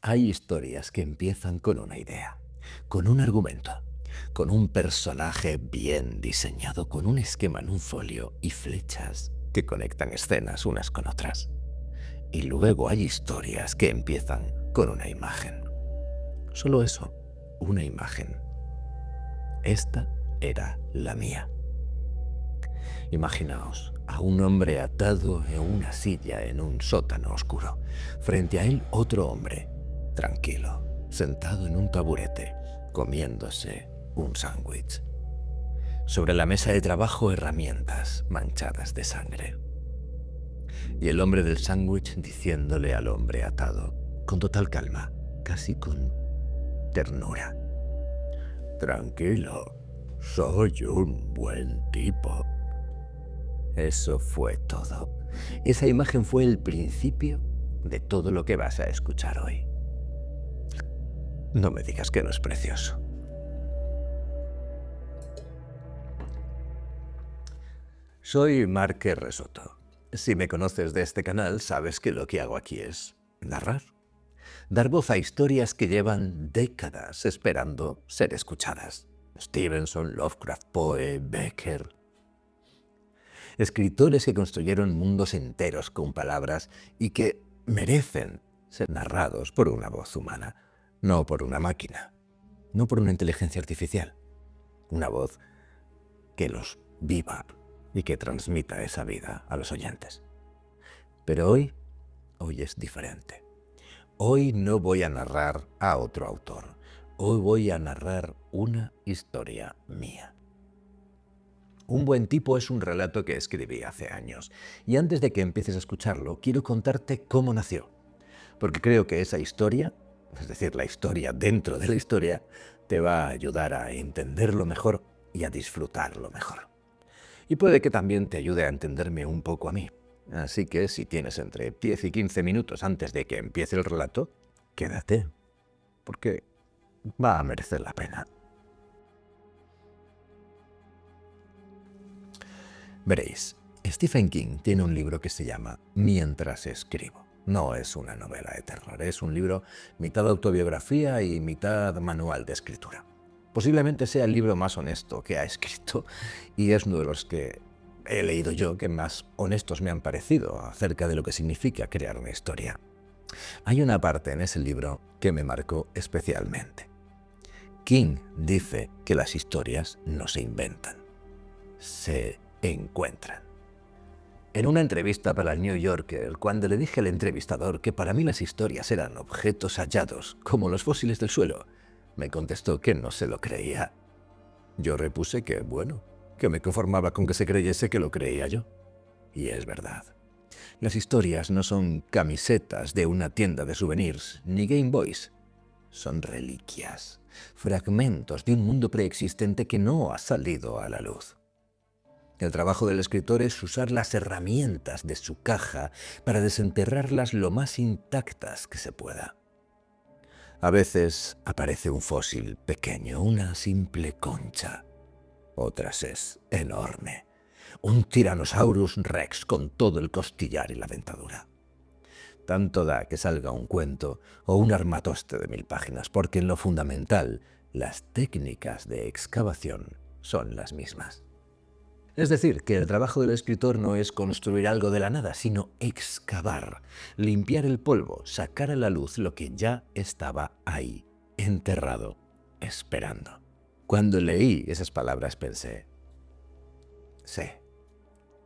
Hay historias que empiezan con una idea, con un argumento, con un personaje bien diseñado, con un esquema en un folio y flechas que conectan escenas unas con otras. Y luego hay historias que empiezan con una imagen. Solo eso, una imagen. Esta era la mía. Imaginaos a un hombre atado en una silla en un sótano oscuro. Frente a él otro hombre, tranquilo, sentado en un taburete, comiéndose un sándwich. Sobre la mesa de trabajo herramientas manchadas de sangre. Y el hombre del sándwich diciéndole al hombre atado, con total calma, casi con ternura: tranquilo, soy un buen tipo. Eso fue todo. Esa imagen fue el principio de todo lo que vas a escuchar hoy. No me digas que no es precioso. Soy Marque Resoto. Si me conoces de este canal, sabes que lo que hago aquí es narrar. Dar voz a historias que llevan décadas esperando ser escuchadas. Stevenson, Lovecraft, Poe, Becker. Escritores que construyeron mundos enteros con palabras y que merecen ser narrados por una voz humana, no por una máquina, no por una inteligencia artificial. Una voz que los viva y que transmita esa vida a los oyentes. Pero hoy es diferente. Hoy no voy a narrar a otro autor. Hoy voy a narrar una historia mía. Un buen tipo es un relato que escribí hace años. Y antes de que empieces a escucharlo, quiero contarte cómo nació. Porque creo que esa historia, es decir, la historia dentro de la historia, te va a ayudar a entenderlo mejor y a disfrutarlo mejor. Y puede que también te ayude a entenderme un poco a mí. Así que si tienes entre 10 y 15 minutos antes de que empiece el relato, quédate, porque va a merecer la pena. Veréis, Stephen King tiene un libro que se llama Mientras escribo. No es una novela de terror, es un libro mitad autobiografía y mitad manual de escritura. Posiblemente sea el libro más honesto que ha escrito y es uno de los que he leído yo que más honestos me han parecido acerca de lo que significa crear una historia. Hay una parte en ese libro que me marcó especialmente. King dice que las historias no se inventan, se encuentran. En una entrevista para el New Yorker, cuando le dije al entrevistador que para mí las historias eran objetos hallados, como los fósiles del suelo, me contestó que no se lo creía. Yo repuse que, bueno, que me conformaba con que se creyese que lo creía yo. Y es verdad. Las historias no son camisetas de una tienda de souvenirs, ni Game Boys. Son reliquias, fragmentos de un mundo preexistente que no ha salido a la luz. El trabajo del escritor es usar las herramientas de su caja para desenterrarlas lo más intactas que se pueda. A veces aparece un fósil pequeño, una simple concha. Otras es enorme, un Tyrannosaurus Rex con todo el costillar y la dentadura. Tanto da que salga un cuento o un armatoste de 1000 páginas, porque en lo fundamental, las técnicas de excavación son las mismas. Es decir, que el trabajo del escritor no es construir algo de la nada, sino excavar, limpiar el polvo, sacar a la luz lo que ya estaba ahí, enterrado, esperando. Cuando leí esas palabras pensé, sí,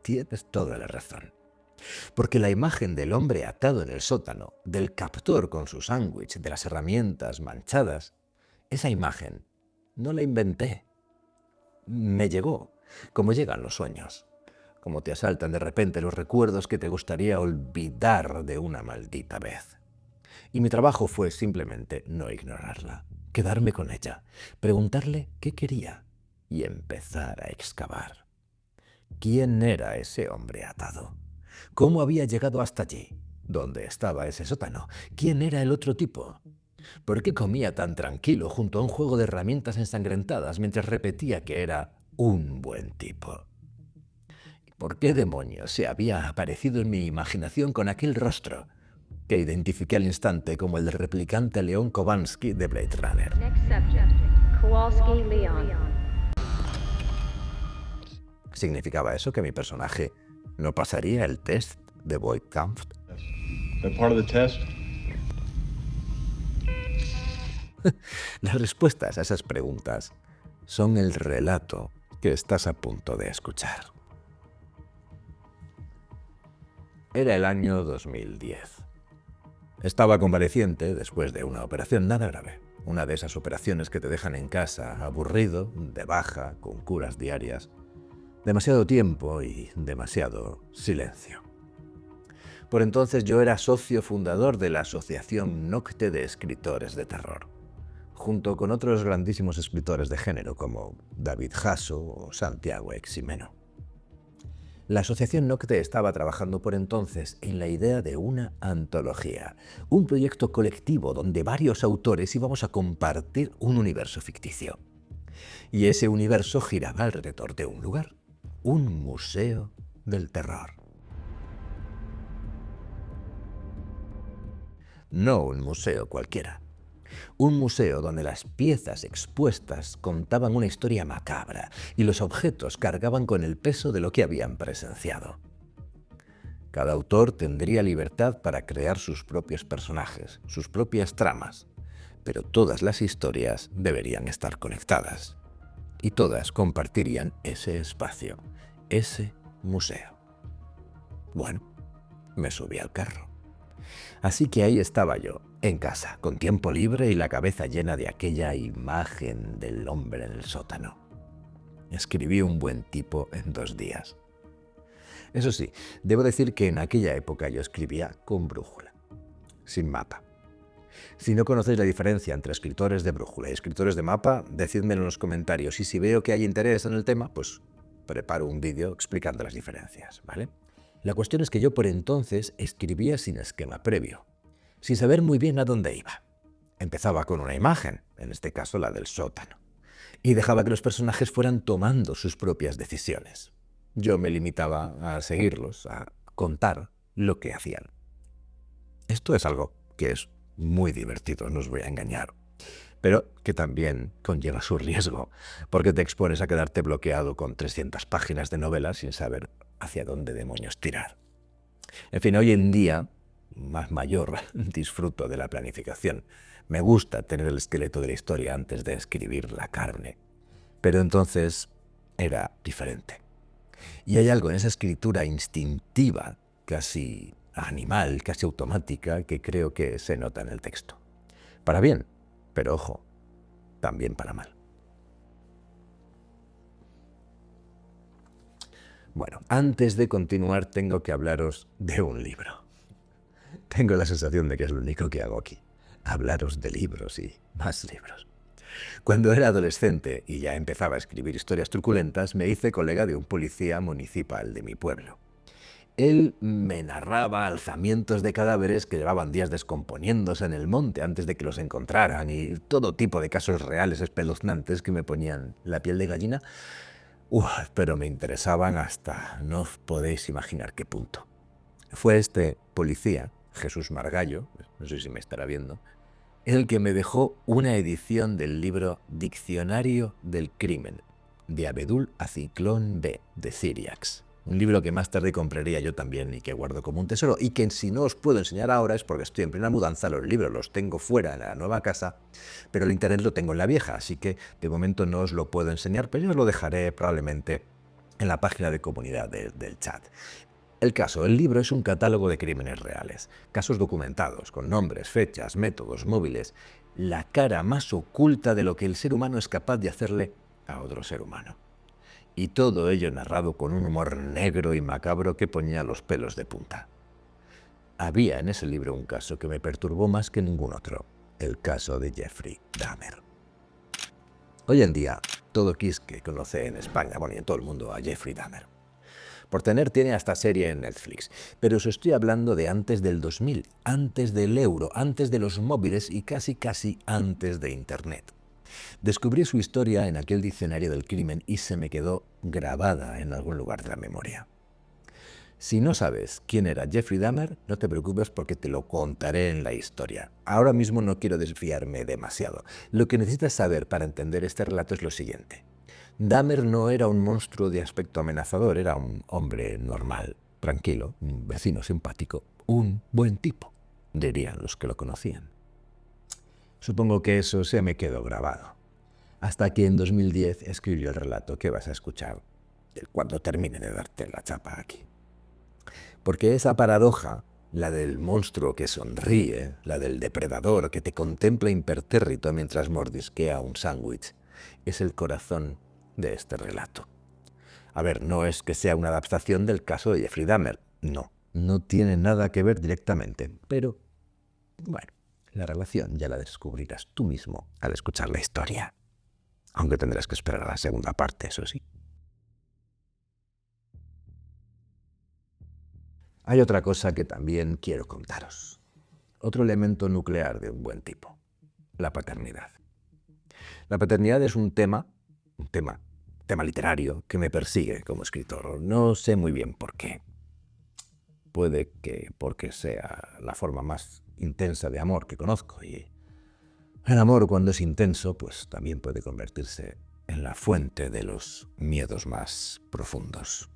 tienes toda la razón. Porque la imagen del hombre atado en el sótano, del captor con su sándwich, de las herramientas manchadas, esa imagen no la inventé. Me llegó, como llegan los sueños, como te asaltan de repente los recuerdos que te gustaría olvidar de una maldita vez. Y mi trabajo fue simplemente no ignorarla, quedarme con ella, preguntarle qué quería y empezar a excavar. ¿Quién era ese hombre atado? ¿Cómo había llegado hasta allí? ¿Dónde estaba ese sótano? ¿Quién era el otro tipo? ¿Por qué comía tan tranquilo junto a un juego de herramientas ensangrentadas mientras repetía que era un buen tipo? ¿Por qué demonios se había aparecido en mi imaginación con aquel rostro? que identifiqué al instante como el replicante Leon Kowalski de Blade Runner. Next subject, Kowalski Leon. ¿Significaba eso que mi personaje no pasaría el test de Voight-Kampff? Is that part of the test? Las respuestas a esas preguntas son el relato que estás a punto de escuchar. Era el año 2010. Estaba convaleciente después de una operación nada grave. Una de esas operaciones que te dejan en casa, aburrido, de baja, con curas diarias. Demasiado tiempo y demasiado silencio. Por entonces yo era socio fundador de la Asociación Nocte de Escritores de Terror, junto con otros grandísimos escritores de género como David Hasso o Santiago Eximeno. La Asociación Nocte estaba trabajando por entonces en la idea de una antología, un proyecto colectivo donde varios autores íbamos a compartir un universo ficticio. Y ese universo giraba alrededor de un lugar, un museo del terror. No un museo cualquiera. Un museo donde las piezas expuestas contaban una historia macabra y los objetos cargaban con el peso de lo que habían presenciado. Cada autor tendría libertad para crear sus propios personajes, sus propias tramas, pero todas las historias deberían estar conectadas. Y todas compartirían ese espacio, ese museo. Bueno, me subí al carro. Así que ahí estaba yo, en casa, con tiempo libre y la cabeza llena de aquella imagen del hombre en el sótano. Escribí un buen tipo en 2 días. Eso sí, debo decir que en aquella época yo escribía con brújula, sin mapa. Si no conocéis la diferencia entre escritores de brújula y escritores de mapa, decídmelo en los comentarios, y si veo que hay interés en el tema, pues preparo un vídeo explicando las diferencias, ¿vale? La cuestión es que yo por entonces escribía sin esquema previo, sin saber muy bien a dónde iba. Empezaba con una imagen, en este caso la del sótano, y dejaba que los personajes fueran tomando sus propias decisiones. Yo me limitaba a seguirlos, a contar lo que hacían. Esto es algo que es muy divertido, no os voy a engañar, pero que también conlleva su riesgo, porque te expones a quedarte bloqueado con 300 páginas de novela sin saber hacia dónde demonios tirar. En fin, hoy en día, más mayor, disfruto de la planificación. Me gusta tener el esqueleto de la historia antes de escribir la carne. Pero entonces era diferente. Y hay algo en esa escritura instintiva, casi animal, casi automática, que creo que se nota en el texto. Para bien, pero ojo, también para mal. Bueno, antes de continuar tengo que hablaros de un libro. Tengo la sensación de que es lo único que hago aquí. Hablaros de libros y más libros. Cuando era adolescente y ya empezaba a escribir historias truculentas, me hice colega de un policía municipal de mi pueblo. Él me narraba alzamientos de cadáveres que llevaban días descomponiéndose en el monte antes de que los encontraran y todo tipo de casos reales espeluznantes que me ponían la piel de gallina. Pero me interesaban hasta no os podéis imaginar qué punto. Fue este policía, Jesús Margallo, no sé si me estará viendo, el que me dejó una edición del libro Diccionario del Crimen, de Abedul Aciclón B, de Syriacs. Un libro que más tarde compraría yo también y que guardo como un tesoro, y que si no os puedo enseñar ahora es porque estoy en plena mudanza, los libros los tengo fuera en la nueva casa, pero el internet lo tengo en la vieja, así que de momento no os lo puedo enseñar, pero yo os lo dejaré probablemente en la página de comunidad del chat. El caso, el libro es un catálogo de crímenes reales, casos documentados, con nombres, fechas, métodos, móviles, la cara más oculta de lo que el ser humano es capaz de hacerle a otro ser humano. Y todo ello narrado con un humor negro y macabro que ponía los pelos de punta. Había en ese libro un caso que me perturbó más que ningún otro, el caso de Jeffrey Dahmer. Hoy en día, todo quisque conoce en España, bueno, y en todo el mundo, a Jeffrey Dahmer. Por tener tiene hasta serie en Netflix, pero os estoy hablando de antes del 2000, antes del euro, antes de los móviles y casi antes de Internet. Descubrí su historia en aquel diccionario del crimen y se me quedó grabada en algún lugar de la memoria. Si no sabes quién era Jeffrey Dahmer, no te preocupes porque te lo contaré en la historia. Ahora mismo no quiero desviarme demasiado. Lo que necesitas saber para entender este relato es lo siguiente. Dahmer no era un monstruo de aspecto amenazador, era un hombre normal, tranquilo, un vecino simpático, un buen tipo, dirían los que lo conocían. Supongo que eso se me quedó grabado. Hasta que en 2010 escribió el relato que vas a escuchar cuando termine de darte la chapa aquí. Porque esa paradoja, la del monstruo que sonríe, la del depredador que te contempla impertérrito mientras mordisquea un sándwich, es el corazón de este relato. A ver, no es que sea una adaptación del caso de Jeffrey Dahmer, no tiene nada que ver directamente, pero bueno, la relación ya la descubrirás tú mismo al escuchar la historia, aunque tendrás que esperar a la segunda parte, eso sí. Hay otra cosa que también quiero contaros. Otro elemento nuclear de un buen tipo, la paternidad. La paternidad es un tema literario que me persigue como escritor. No sé muy bien por qué. Puede que porque sea la forma más intensa de amor que conozco, y el amor, cuando es intenso, pues también puede convertirse en la fuente de los miedos más profundos.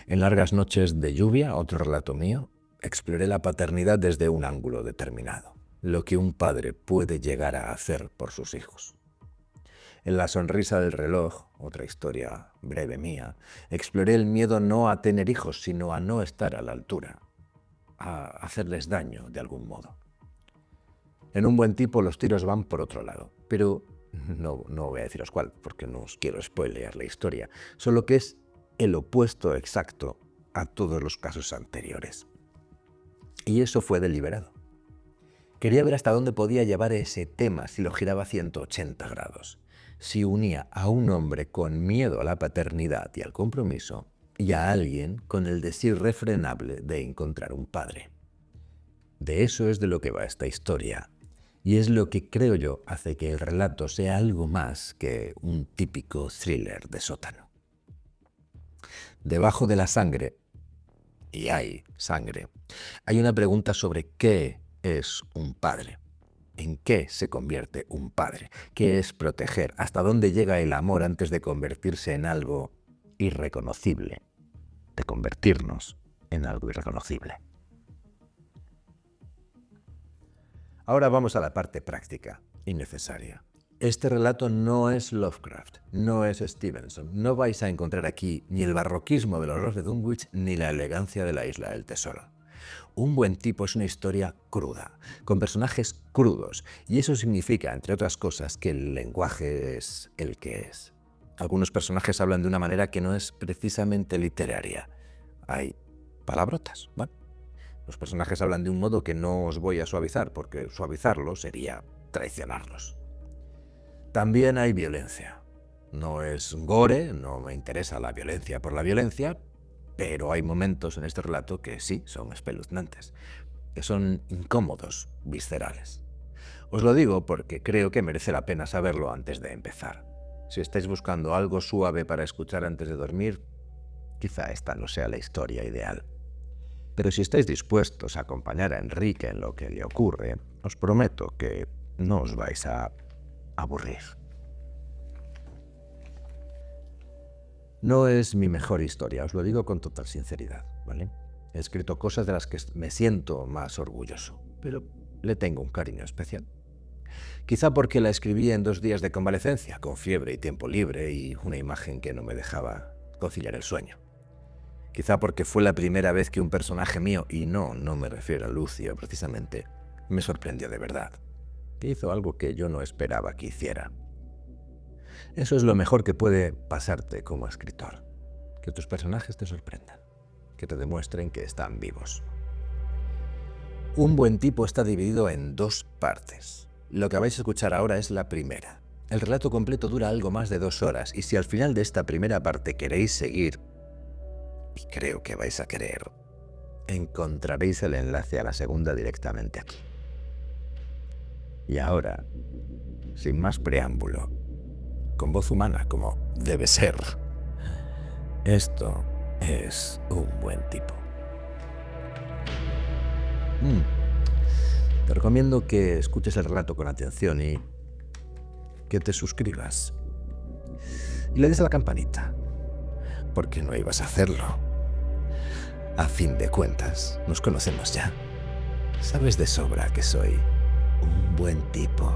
En Largas noches de lluvia, otro relato mío, exploré la paternidad desde un ángulo determinado, lo que un padre puede llegar a hacer por sus hijos. En La sonrisa del reloj, otra historia breve mía, exploré el miedo no a tener hijos, sino a no estar a la altura, a hacerles daño de algún modo. En Un buen tipo los tiros van por otro lado, pero no voy a deciros cuál, porque no os quiero spoilear la historia, solo que es el opuesto exacto a todos los casos anteriores. Y eso fue deliberado. Quería ver hasta dónde podía llevar ese tema si lo giraba 180 grados, si unía a un hombre con miedo a la paternidad y al compromiso y a alguien con el deseo irrefrenable de encontrar un padre. De eso es de lo que va esta historia, y es lo que creo yo hace que el relato sea algo más que un típico thriller de sótano. Debajo de la sangre, y hay sangre, hay una pregunta sobre qué es un padre. ¿En qué se convierte un padre? ¿Qué es proteger? ¿Hasta dónde llega el amor antes de convertirse en algo irreconocible? De convertirnos en algo irreconocible. Ahora vamos a la parte práctica y necesaria. Este relato no es Lovecraft, no es Stevenson. No vais a encontrar aquí ni el barroquismo del horror de Dunwich ni la elegancia de la Isla del Tesoro. Un buen tipo es una historia cruda, con personajes crudos, y eso significa, entre otras cosas, que el lenguaje es el que es. Algunos personajes hablan de una manera que no es precisamente literaria. Hay palabrotas, ¿vale? Los personajes hablan de un modo que no os voy a suavizar, porque suavizarlo sería traicionarlos. También hay violencia. No es gore, no me interesa la violencia por la violencia, pero hay momentos en este relato que sí son espeluznantes, que son incómodos, viscerales. Os lo digo porque creo que merece la pena saberlo antes de empezar. Si estáis buscando algo suave para escuchar antes de dormir, quizá esta no sea la historia ideal. Pero si estáis dispuestos a acompañar a Enrique en lo que le ocurre, os prometo que no os vais a aburrir. No es mi mejor historia, os lo digo con total sinceridad, ¿vale? He escrito cosas de las que me siento más orgulloso, pero le tengo un cariño especial. Quizá porque la escribí en 2 días de convalecencia, con fiebre y tiempo libre y una imagen que no me dejaba conciliar el sueño. Quizá porque fue la primera vez que un personaje mío, y no me refiero a Lucio precisamente, me sorprendió de verdad, que hizo algo que yo no esperaba que hiciera. Eso es lo mejor que puede pasarte como escritor, que tus personajes te sorprendan, que te demuestren que están vivos. Un buen tipo está dividido en 2 partes. Lo que vais a escuchar ahora es la primera. El relato completo dura algo más de 2 horas, y si al final de esta primera parte queréis seguir, y creo que vais a querer, encontraréis el enlace a la segunda directamente aquí. Y ahora, sin más preámbulo, con voz humana como debe ser, esto es un buen tipo. Te recomiendo que escuches el relato con atención y que te suscribas. Y le des a la campanita, porque no ibas a hacerlo. A fin de cuentas, nos conocemos ya. Sabes de sobra que soy un buen tipo.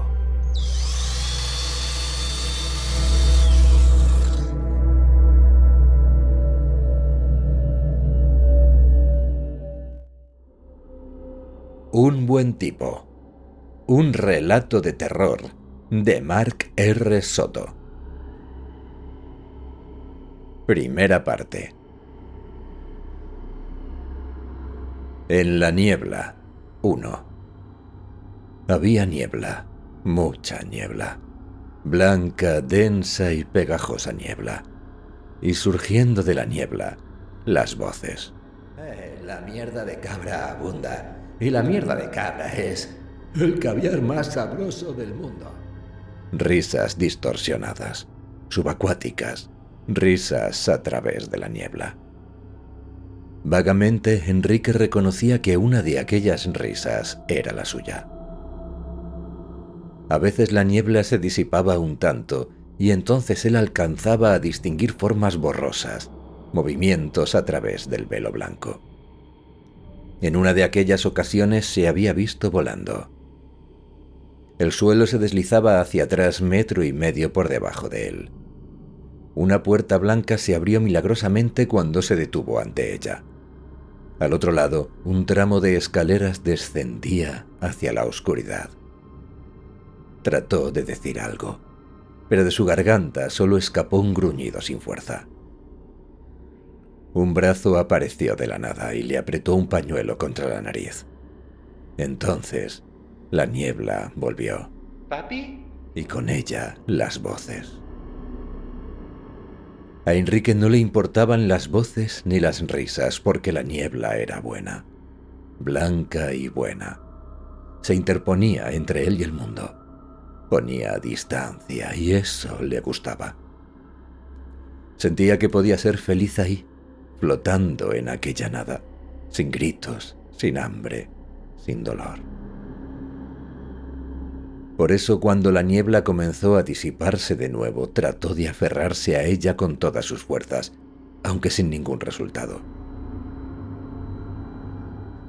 Un buen tipo. Un relato de terror de Mark R. Soto. Primera parte. En la niebla 1. Había niebla, mucha niebla. Blanca, densa y pegajosa niebla. Y surgiendo de la niebla, las voces. La mierda de cabra abunda. Y la mierda de cabra es el caviar más sabroso del mundo. Risas distorsionadas, subacuáticas, risas a través de la niebla. Vagamente, Enrique reconocía que una de aquellas risas era la suya. A veces la niebla se disipaba un tanto y entonces él alcanzaba a distinguir formas borrosas, movimientos a través del velo blanco. En una de aquellas ocasiones se había visto volando. El suelo se deslizaba hacia atrás 1,5 metros por debajo de él. Una puerta blanca se abrió milagrosamente cuando se detuvo ante ella. Al otro lado, un tramo de escaleras descendía hacia la oscuridad. Trató de decir algo, pero de su garganta solo escapó un gruñido sin fuerza. Un brazo apareció de la nada y le apretó un pañuelo contra la nariz. Entonces, la niebla volvió. ¿Papi? Y con ella las voces. A Enrique no le importaban las voces ni las risas porque la niebla era buena, blanca y buena. Se interponía entre él y el mundo. Ponía distancia y eso le gustaba. Sentía que podía ser feliz ahí, flotando en aquella nada, sin gritos, sin hambre, sin dolor. Por eso cuando la niebla comenzó a disiparse de nuevo, trató de aferrarse a ella con todas sus fuerzas, aunque sin ningún resultado.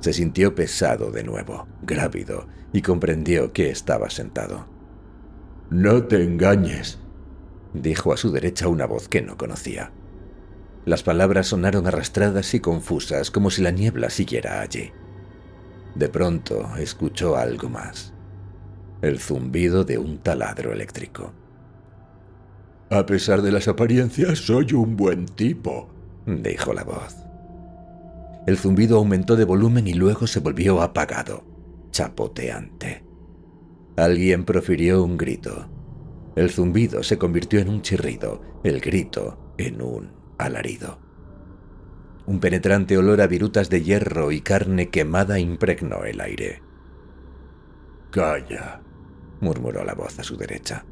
Se sintió pesado de nuevo, grávido, y comprendió que estaba sentado. «No te engañes», dijo a su derecha una voz que no conocía. Las palabras sonaron arrastradas y confusas, como si la niebla siguiera allí. De pronto escuchó algo más. El zumbido de un taladro eléctrico. «A pesar de las apariencias, soy un buen tipo», dijo la voz. El zumbido aumentó de volumen y luego se volvió apagado, chapoteante. Alguien profirió un grito. El zumbido se convirtió en un chirrido, el grito en un alarido. Un penetrante olor a virutas de hierro y carne quemada impregnó el aire. «Calla», murmuró la voz a su derecha.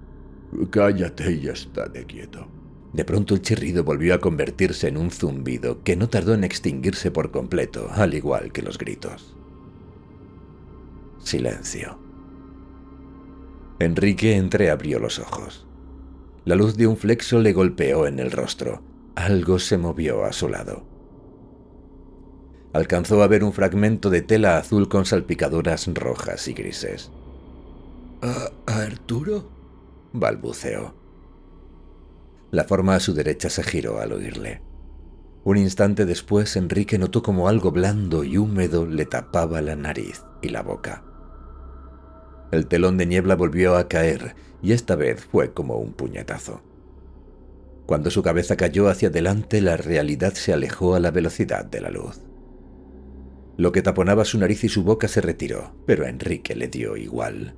«Cállate y estate quieto». De pronto el chirrido volvió a convertirse en un zumbido que no tardó en extinguirse por completo, al igual que los gritos. Silencio. Enrique entreabrió los ojos. La luz de un flexo le golpeó en el rostro. Algo se movió a su lado. Alcanzó a ver un fragmento de tela azul con salpicaduras rojas y grises. «¿Arturo?», balbuceó. La forma a su derecha se giró al oírle. Un instante después, Enrique notó como algo blando y húmedo le tapaba la nariz y la boca. El telón de niebla volvió a caer, y esta vez fue como un puñetazo. Cuando su cabeza cayó hacia adelante, la realidad se alejó a la velocidad de la luz. Lo que taponaba su nariz y su boca se retiró, pero a Enrique le dio igual.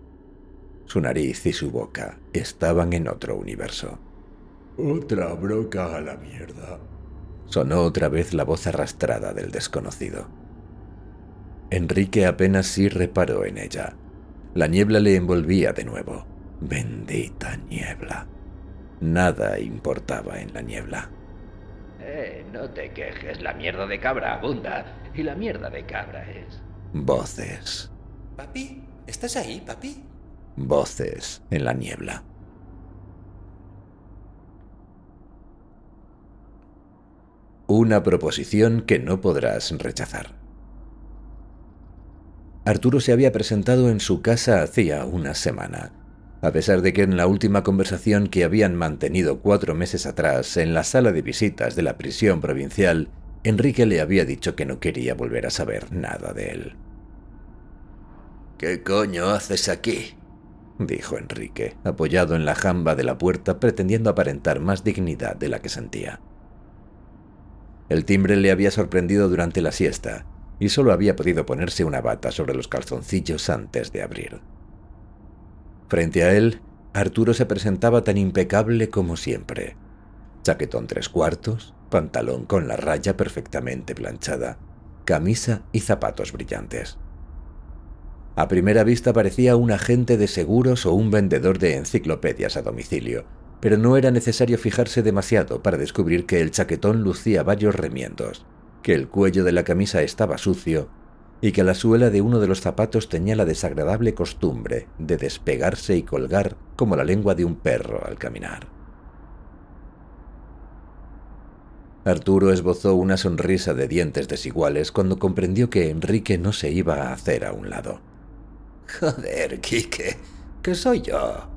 Su nariz y su boca estaban en otro universo. «Otra broca a la mierda», sonó otra vez la voz arrastrada del desconocido. Enrique apenas sí reparó en ella. La niebla le envolvía de nuevo. Bendita niebla. Nada importaba en la niebla. No te quejes, la mierda de cabra abunda, y la mierda de cabra es... Voces. Papi, ¿estás ahí, papi? Voces en la niebla. Una proposición que no podrás rechazar. Arturo se había presentado en su casa hacía una semana, a pesar de que en la última conversación que habían mantenido 4 meses atrás en la sala de visitas de la prisión provincial, Enrique le había dicho que no quería volver a saber nada de él. ¿Qué coño haces aquí?, dijo Enrique, apoyado en la jamba de la puerta, pretendiendo aparentar más dignidad de la que sentía. El timbre le había sorprendido durante la siesta, y solo había podido ponerse una bata sobre los calzoncillos antes de abrir. Frente a él, Arturo se presentaba tan impecable como siempre. Chaquetón 3/4, pantalón con la raya perfectamente planchada, camisa y zapatos brillantes. A primera vista parecía un agente de seguros o un vendedor de enciclopedias a domicilio, pero no era necesario fijarse demasiado para descubrir que el chaquetón lucía varios remiendos, que el cuello de la camisa estaba sucio y que la suela de uno de los zapatos tenía la desagradable costumbre de despegarse y colgar como la lengua de un perro al caminar. Arturo esbozó una sonrisa de dientes desiguales cuando comprendió que Enrique no se iba a hacer a un lado. Joder, Quique, que soy yo.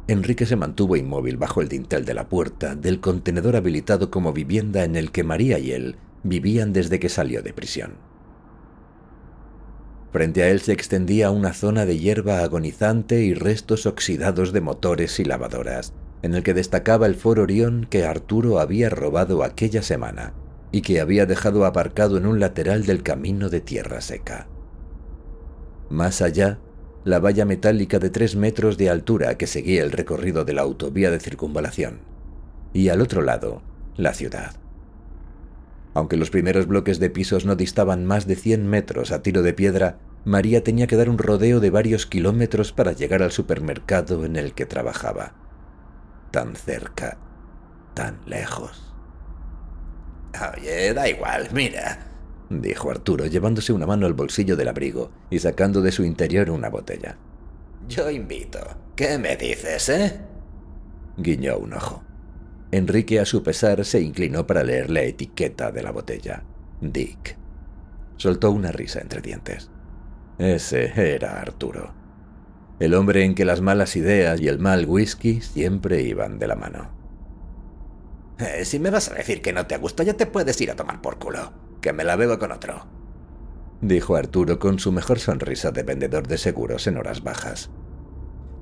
Enrique se mantuvo inmóvil bajo el dintel de la puerta del contenedor habilitado como vivienda en el que María y él vivían desde que salió de prisión. Frente a él se extendía una zona de hierba agonizante y restos oxidados de motores y lavadoras, en el que destacaba el Ford Orión que Arturo había robado aquella semana y que había dejado aparcado en un lateral del camino de tierra seca. Más allá, la valla metálica de 3 metros de altura que seguía el recorrido de la autovía de circunvalación. Y al otro lado, la ciudad. Aunque los primeros bloques de pisos no distaban más de 100 metros a tiro de piedra, María tenía que dar un rodeo de varios kilómetros para llegar al supermercado en el que trabajaba. Tan cerca, tan lejos. Oye, da igual, mira, dijo Arturo, llevándose una mano al bolsillo del abrigo y sacando de su interior una botella. Yo invito. ¿Qué me dices, Guiñó un ojo. Enrique, a su pesar, se inclinó para leer la etiqueta de la botella. Dick. Soltó una risa entre dientes. Ese era Arturo. El hombre en que las malas ideas y el mal whisky siempre iban de la mano. Si me vas a decir que no te gusta, ya te puedes ir a tomar por culo, que me la bebo con otro, dijo Arturo con su mejor sonrisa de vendedor de seguros en horas bajas.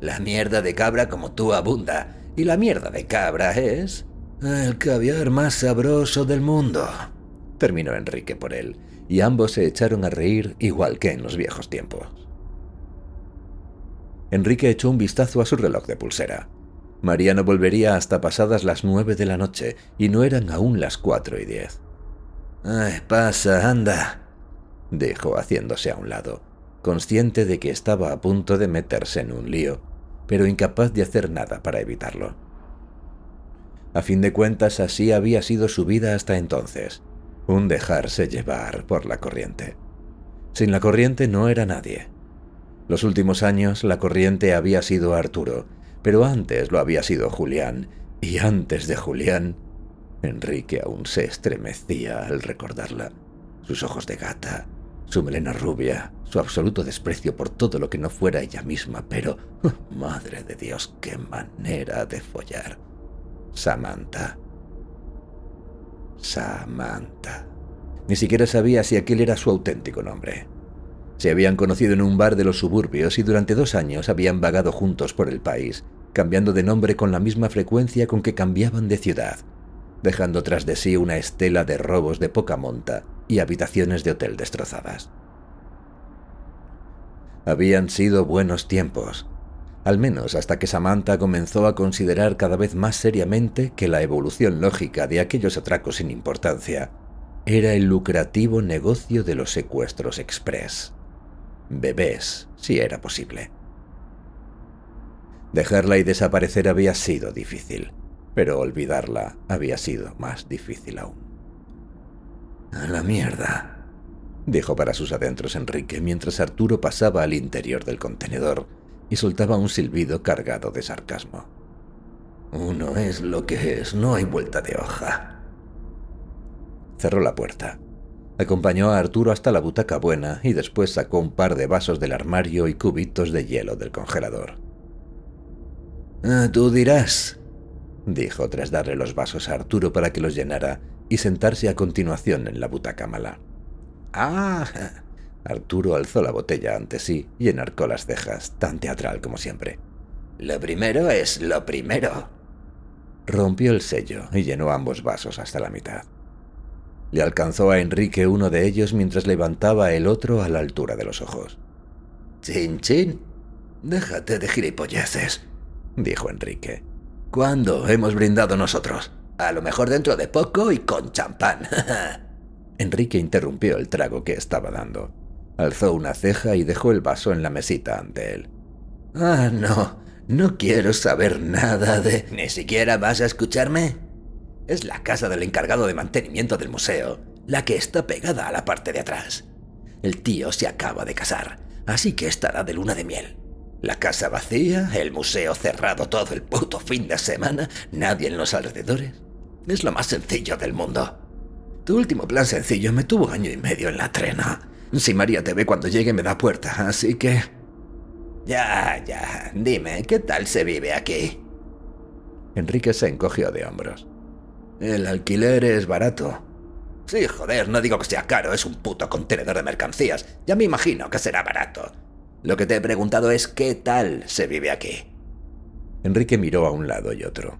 La mierda de cabra como tú abunda, y la mierda de cabra es... el caviar más sabroso del mundo, terminó Enrique por él, y ambos se echaron a reír igual que en los viejos tiempos. Enrique echó un vistazo a su reloj de pulsera. María no volvería hasta pasadas las 9 de la noche, y no eran aún las 4:10. «Ay, pasa, anda», dijo haciéndose a un lado, consciente de que estaba a punto de meterse en un lío, pero incapaz de hacer nada para evitarlo. A fin de cuentas, así había sido su vida hasta entonces, un dejarse llevar por la corriente. Sin la corriente no era nadie. Los últimos años la corriente había sido Arturo, pero antes lo había sido Julián, y antes de Julián, Enrique aún se estremecía al recordarla. Sus ojos de gata, su melena rubia, su absoluto desprecio por todo lo que no fuera ella misma, pero, madre de Dios, qué manera de follar. Samantha. Ni siquiera sabía si aquel era su auténtico nombre. Se habían conocido en un bar de los suburbios y durante 2 años habían vagado juntos por el país, cambiando de nombre con la misma frecuencia con que cambiaban de ciudad, dejando tras de sí una estela de robos de poca monta y habitaciones de hotel destrozadas. Habían sido buenos tiempos, al menos hasta que Samantha comenzó a considerar cada vez más seriamente que la evolución lógica de aquellos atracos sin importancia era el lucrativo negocio de los secuestros express. Bebés, si era posible. Dejarla y desaparecer había sido difícil. pero olvidarla había sido más difícil aún. «A la mierda», dijo para sus adentros Enrique mientras Arturo pasaba al interior del contenedor y soltaba un silbido cargado de sarcasmo. «Uno es lo que es, no hay vuelta de hoja». Cerró la puerta. Acompañó a Arturo hasta la butaca buena y después sacó un par de vasos del armario y cubitos de hielo del congelador. «Tú dirás», dijo tras darle los vasos a Arturo para que los llenara y sentarse a continuación en la butaca mala. «Ah». Arturo alzó la botella ante sí y enarcó las cejas, tan teatral como siempre. «Lo primero es lo primero». Rompió el sello y llenó ambos vasos hasta la mitad. Le alcanzó a Enrique uno de ellos mientras levantaba el otro a la altura de los ojos. «Chin, chin. Déjate de gilipolleces», dijo Enrique. «¿Cuándo hemos brindado nosotros? A lo mejor dentro de poco y con champán». Enrique interrumpió el trago que estaba dando. Alzó una ceja y dejó el vaso en la mesita ante él. «Ah, no quiero saber nada de... ¿Ni siquiera vas a escucharme? Es la casa del encargado de mantenimiento del museo, la que está pegada a la parte de atrás. El tío se acaba de casar, así que estará de luna de miel. La casa vacía, el museo cerrado todo el puto fin de semana, nadie en los alrededores. Es lo más sencillo del mundo. Tu último plan sencillo me tuvo 1 año y medio en la trena. Si María te ve cuando llegue me da puerta, así que... Ya, dime, ¿qué tal se vive aquí?» Enrique se encogió de hombros. «El alquiler es barato». «Sí, joder, no digo que sea caro, es un puto contenedor de mercancías. Ya me imagino que será barato. Lo que te he preguntado es ¿qué tal se vive aquí?» Enrique miró a un lado y otro.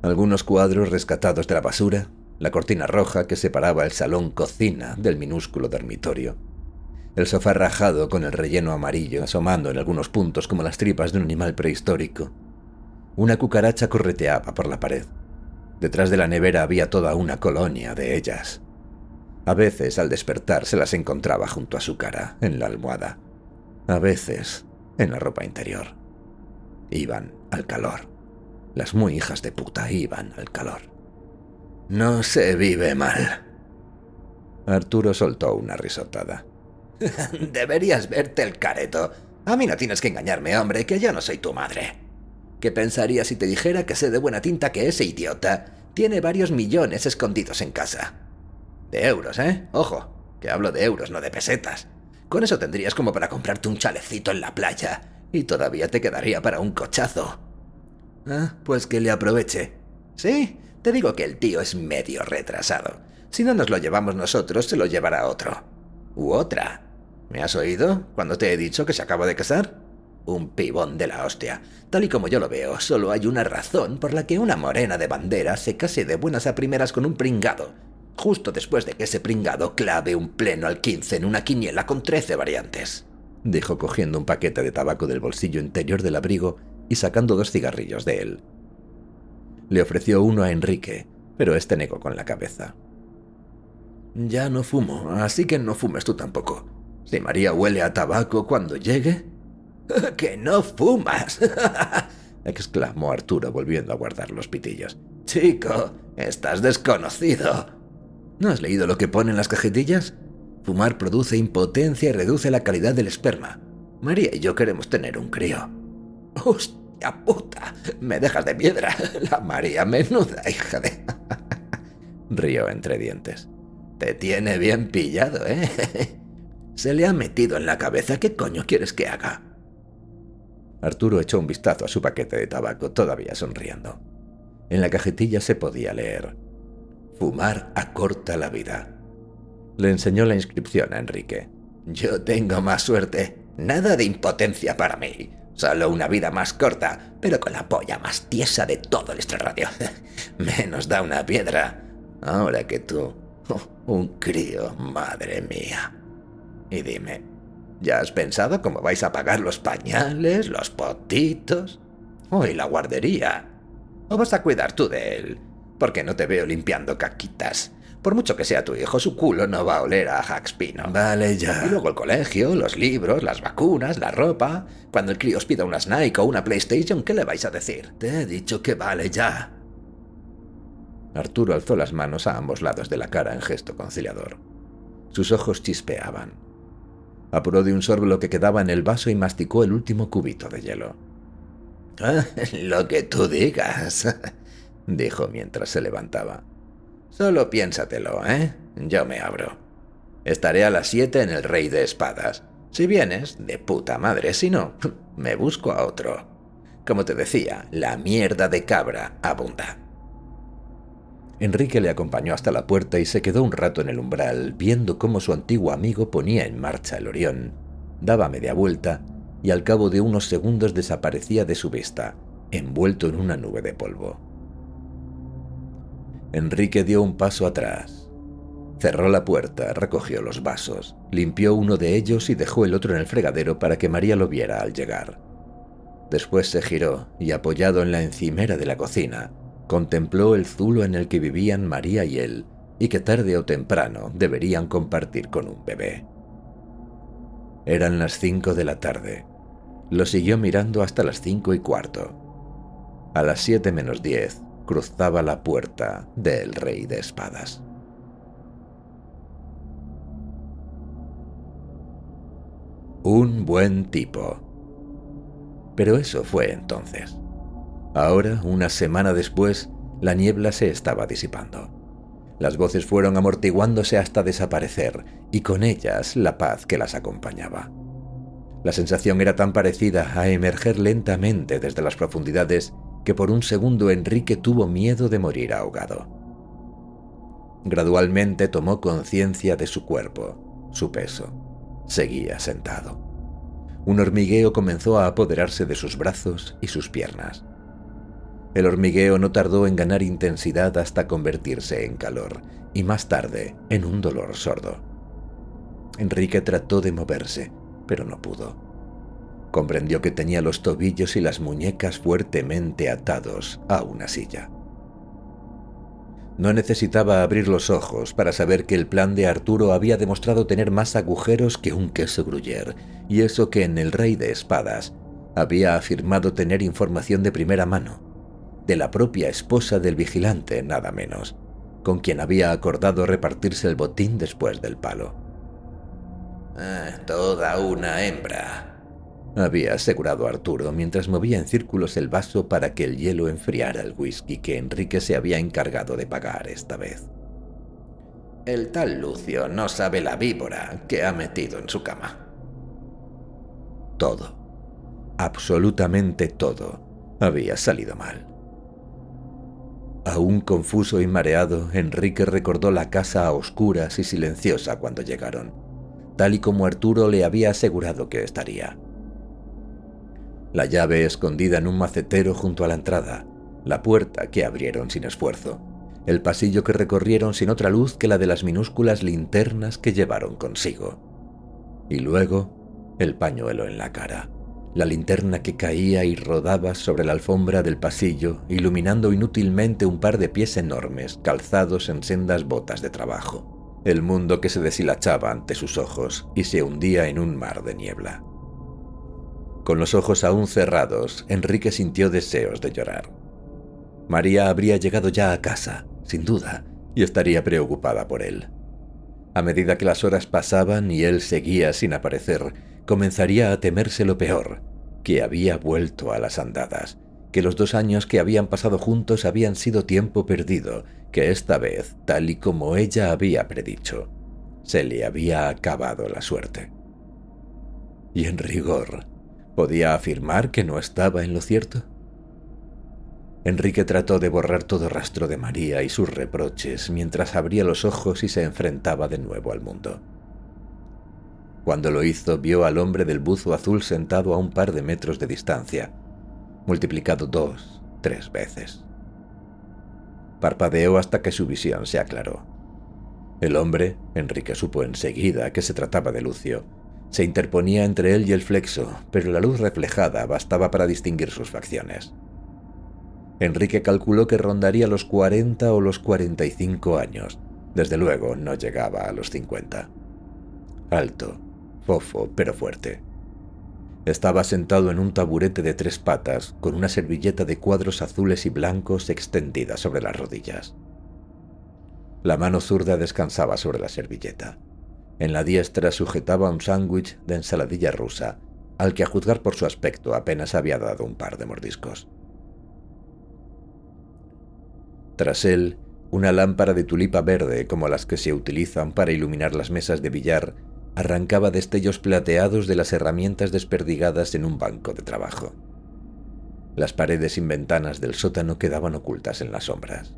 Algunos cuadros rescatados de la basura, la cortina roja que separaba el salón-cocina del minúsculo dormitorio, el sofá rajado con el relleno amarillo asomando en algunos puntos como las tripas de un animal prehistórico. Una cucaracha correteaba por la pared. Detrás de la nevera había toda una colonia de ellas. A veces, al despertar, se las encontraba junto a su cara, en la almohada. A veces, en la ropa interior. Iban al calor. Las muy hijas de puta iban al calor. «No se vive mal». Arturo soltó una risotada. «Deberías verte el careto. A mí no tienes que engañarme, hombre, que yo no soy tu madre. ¿Qué pensarías si te dijera que sé de buena tinta que ese idiota tiene varios millones escondidos en casa? De euros, ¿eh? Ojo, que hablo de euros, no de pesetas. Con eso tendrías como para comprarte un chalecito en la playa y todavía te quedaría para un cochazo». «Ah, pues que le aproveche». «Sí, te digo que el tío es medio retrasado. Si no nos lo llevamos nosotros, se lo llevará otro. U otra. ¿Me has oído cuando te he dicho que se acaba de casar? Un pibón de la hostia. Tal y como yo lo veo, solo hay una razón por la que una morena de bandera se case de buenas a primeras con un pringado, justo después de que ese pringado clave un pleno al 15 en una quiniela con 13 variantes», dijo cogiendo un paquete de tabaco del bolsillo interior del abrigo y sacando 2 cigarrillos de él. Le ofreció uno a Enrique, pero este negó con la cabeza. «Ya no fumo, así que no fumes tú tampoco. Si María huele a tabaco cuando llegue...» «¡Que no fumas!» exclamó Arturo volviendo a guardar los pitillos. «Chico, estás desconocido. ¿No has leído lo que pone en las cajetillas? Fumar produce impotencia y reduce la calidad del esperma. María y yo queremos tener un crío». «¡Hostia puta! Me dejas de piedra. La María, menuda hija de...» rió entre dientes. «Te tiene bien pillado, ¿eh? Se le ha metido en la cabeza. ¿Qué coño quieres que haga?» Arturo echó un vistazo a su paquete de tabaco, todavía sonriendo. En la cajetilla se podía leer: «Fumar acorta la vida». Le enseñó la inscripción a Enrique. «Yo tengo más suerte. Nada de impotencia para mí. Solo una vida más corta, pero con la polla más tiesa de todo el extrarradio. Menos da una piedra. Ahora que tú... un crío, madre mía. Y dime, ¿ya has pensado cómo vais a pagar los pañales, los potitos? ¿Y la guardería? ¿O vas a cuidar tú de él? Porque no te veo limpiando caquitas. Por mucho que sea tu hijo, su culo no va a oler a Jackspino». «Vale ya». «Y luego el colegio, los libros, las vacunas, la ropa. Cuando el crío os pida unas Nike o una PlayStation, ¿qué le vais a decir?» «Te he dicho que vale ya». Arturo alzó las manos a ambos lados de la cara en gesto conciliador. Sus ojos chispeaban. Apuró de un sorbo lo que quedaba en el vaso y masticó el último cubito de hielo. «Lo que tú digas», dijo mientras se levantaba. «Solo piénsatelo, ¿eh? Yo me abro. Estaré a las 7 en el Rey de Espadas. Si vienes, de puta madre. Si no, me busco a otro. Como te decía, la mierda de cabra abunda». Enrique le acompañó hasta la puerta y se quedó un rato en el umbral, viendo cómo su antiguo amigo ponía en marcha el Orión, daba media vuelta y al cabo de unos segundos desaparecía de su vista, envuelto en una nube de polvo. Enrique dio un paso atrás. Cerró la puerta, recogió los vasos, limpió uno de ellos y dejó el otro en el fregadero para que María lo viera al llegar. Después se giró y, apoyado en la encimera de la cocina, contempló el zulo en el que vivían María y él, y que tarde o temprano deberían compartir con un bebé. Eran las 5 de la tarde. Lo siguió mirando hasta las 5:15. A las 7 menos 10 cruzaba la puerta del Rey de Espadas. Un buen tipo. Pero eso fue entonces. Ahora, una semana después, la niebla se estaba disipando. Las voces fueron amortiguándose hasta desaparecer, y con ellas la paz que las acompañaba. La sensación era tan parecida a emerger lentamente desde las profundidades que por un segundo Enrique tuvo miedo de morir ahogado. Gradualmente tomó conciencia de su cuerpo, su peso. Seguía sentado. Un hormigueo comenzó a apoderarse de sus brazos y sus piernas. El hormigueo no tardó en ganar intensidad hasta convertirse en calor, y más tarde en un dolor sordo. Enrique trató de moverse, pero no pudo. Comprendió que tenía los tobillos y las muñecas fuertemente atados a una silla. No necesitaba abrir los ojos para saber que el plan de Arturo había demostrado tener más agujeros que un queso gruyère, y eso que en el Rey de Espadas había afirmado tener información de primera mano, de la propia esposa del vigilante nada menos, con quien había acordado repartirse el botín después del palo. «Toda una hembra», había asegurado Arturo mientras movía en círculos el vaso para que el hielo enfriara el whisky que Enrique se había encargado de pagar esta vez. «El tal Lucio no sabe la víbora que ha metido en su cama». Todo, absolutamente todo, había salido mal. Aún confuso y mareado, Enrique recordó la casa a oscuras y silenciosa cuando llegaron, tal y como Arturo le había asegurado que estaría. La llave escondida en un macetero junto a la entrada, la puerta que abrieron sin esfuerzo, el pasillo que recorrieron sin otra luz que la de las minúsculas linternas que llevaron consigo. Y luego, el pañuelo en la cara. La linterna que caía y rodaba sobre la alfombra del pasillo, iluminando inútilmente un par de pies enormes, calzados en sendas botas de trabajo. El mundo que se deshilachaba ante sus ojos y se hundía en un mar de niebla. Con los ojos aún cerrados, Enrique sintió deseos de llorar. María habría llegado ya a casa, sin duda, y estaría preocupada por él. A medida que las horas pasaban y él seguía sin aparecer, comenzaría a temerse lo peor, que había vuelto a las andadas, que los 2 años que habían pasado juntos habían sido tiempo perdido, que esta vez, tal y como ella había predicho, se le había acabado la suerte. Y en rigor, ¿podía afirmar que no estaba en lo cierto? Enrique trató de borrar todo rastro de María y sus reproches mientras abría los ojos y se enfrentaba de nuevo al mundo. Cuando lo hizo, vio al hombre del buzo azul sentado a un par de metros de distancia, multiplicado 2, 3 veces. Parpadeó hasta que su visión se aclaró. El hombre, Enrique supo enseguida que se trataba de Lucio, se interponía entre él y el flexo, pero la luz reflejada bastaba para distinguir sus facciones. Enrique calculó que rondaría los 40 o los 45 años. Desde luego no llegaba a los 50. Alto, fofo, pero fuerte. Estaba sentado en un taburete de 3 patas, con una servilleta de cuadros azules y blancos extendida sobre las rodillas. La mano zurda descansaba sobre la servilleta. En la diestra sujetaba un sándwich de ensaladilla rusa, al que a juzgar por su aspecto apenas había dado un par de mordiscos. Tras él, una lámpara de tulipa verde como las que se utilizan para iluminar las mesas de billar arrancaba destellos plateados de las herramientas desperdigadas en un banco de trabajo. Las paredes sin ventanas del sótano quedaban ocultas en las sombras.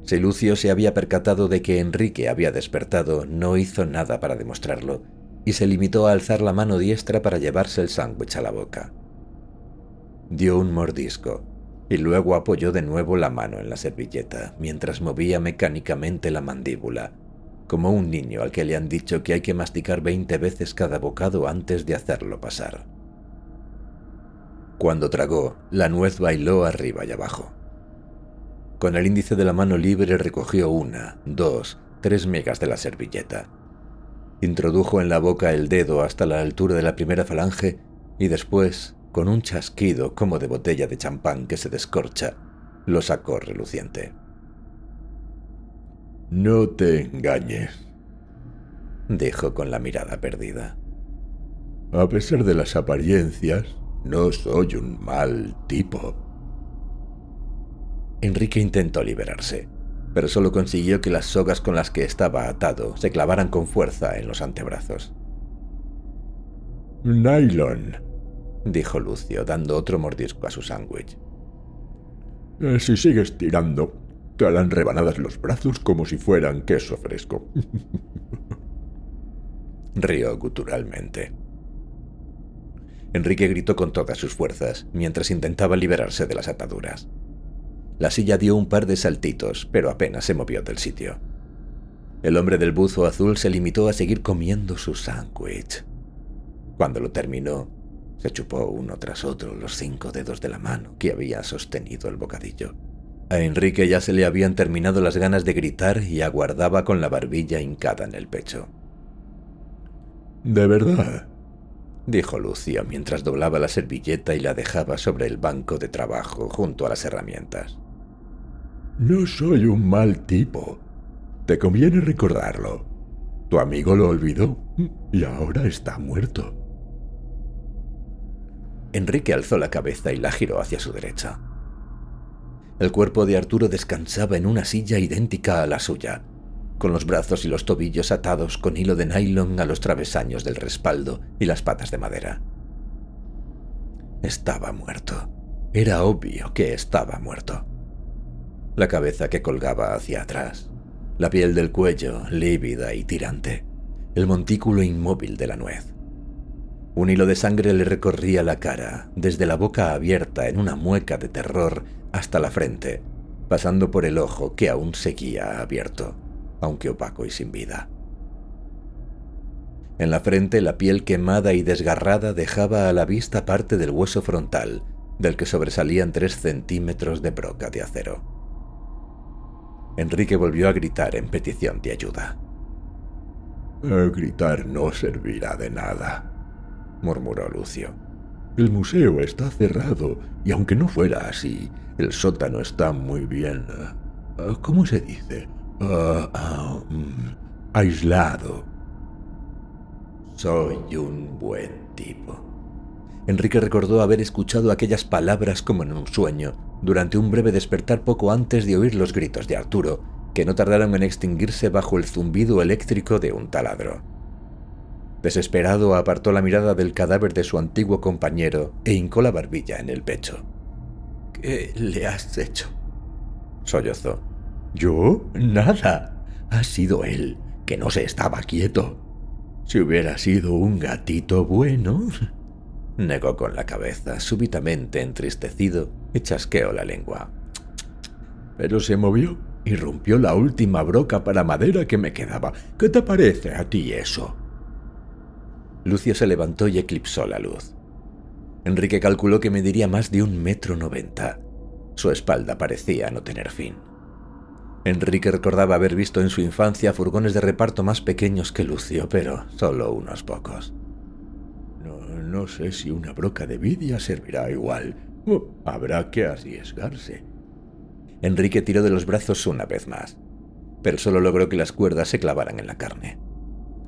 Si Lucio se había percatado de que Enrique había despertado, no hizo nada para demostrarlo, y se limitó a alzar la mano diestra para llevarse el sándwich a la boca. Dio un mordisco, y luego apoyó de nuevo la mano en la servilleta, mientras movía mecánicamente la mandíbula, como un niño al que le han dicho que hay que masticar 20 veces cada bocado antes de hacerlo pasar. Cuando tragó, la nuez bailó arriba y abajo. Con el índice de la mano libre recogió 1, 2, 3 migas de la servilleta. Introdujo en la boca el dedo hasta la altura de la primera falange y después, con un chasquido como de botella de champán que se descorcha, lo sacó reluciente. «No te engañes», dijo con la mirada perdida. «A pesar de las apariencias, no soy un mal tipo». Enrique intentó liberarse, pero solo consiguió que las sogas con las que estaba atado se clavaran con fuerza en los antebrazos. «Nylon», dijo Lucio, dando otro mordisco a su sándwich. «Si sigues tirando, te harán rebanadas los brazos como si fueran queso fresco». Rió guturalmente. Enrique gritó con todas sus fuerzas mientras intentaba liberarse de las ataduras. La silla dio un par de saltitos, pero apenas se movió del sitio. El hombre del buzo azul se limitó a seguir comiendo su sándwich. Cuando lo terminó, se chupó uno tras otro los 5 dedos de la mano que había sostenido el bocadillo. A Enrique ya se le habían terminado las ganas de gritar y aguardaba con la barbilla hincada en el pecho. «¿De verdad?», dijo Lucio mientras doblaba la servilleta y la dejaba sobre el banco de trabajo junto a las herramientas. «No soy un mal tipo. Te conviene recordarlo. Tu amigo lo olvidó y ahora está muerto». Enrique alzó la cabeza y la giró hacia su derecha. El cuerpo de Arturo descansaba en una silla idéntica a la suya, con los brazos y los tobillos atados con hilo de nylon a los travesaños del respaldo y las patas de madera. Estaba muerto. Era obvio que estaba muerto. La cabeza que colgaba hacia atrás, la piel del cuello lívida y tirante, el montículo inmóvil de la nuez. Un hilo de sangre le recorría la cara, desde la boca abierta en una mueca de terror hasta la frente, pasando por el ojo que aún seguía abierto, aunque opaco y sin vida. En la frente, la piel quemada y desgarrada dejaba a la vista parte del hueso frontal, del que sobresalían 3 centímetros de broca de acero. Enrique volvió a gritar en petición de ayuda. «Gritar no servirá de nada», murmuró Lucio. «El museo está cerrado y aunque no fuera así, el sótano está muy bien... ¿cómo se dice? Aislado». «Soy un buen tipo». Enrique recordó haber escuchado aquellas palabras como en un sueño, durante un breve despertar poco antes de oír los gritos de Arturo, que no tardaron en extinguirse bajo el zumbido eléctrico de un taladro. Desesperado, apartó la mirada del cadáver de su antiguo compañero e hincó la barbilla en el pecho. «¿Qué le has hecho?», sollozó. «¿Yo? Nada. Ha sido él, que no se estaba quieto. Si hubiera sido un gatito bueno», negó con la cabeza, súbitamente entristecido, y chasqueó la lengua. «Pero se movió y rompió la última broca para madera que me quedaba. ¿Qué te parece a ti eso?». Lucio se levantó y eclipsó la luz. Enrique calculó que mediría más de 1,90 m. Su espalda parecía no tener fin. Enrique recordaba haber visto en su infancia furgones de reparto más pequeños que Lucio, pero solo unos pocos. No sé si una broca de vidia servirá igual. Habrá que arriesgarse». Enrique tiró de los brazos una vez más, pero solo logró que las cuerdas se clavaran en la carne.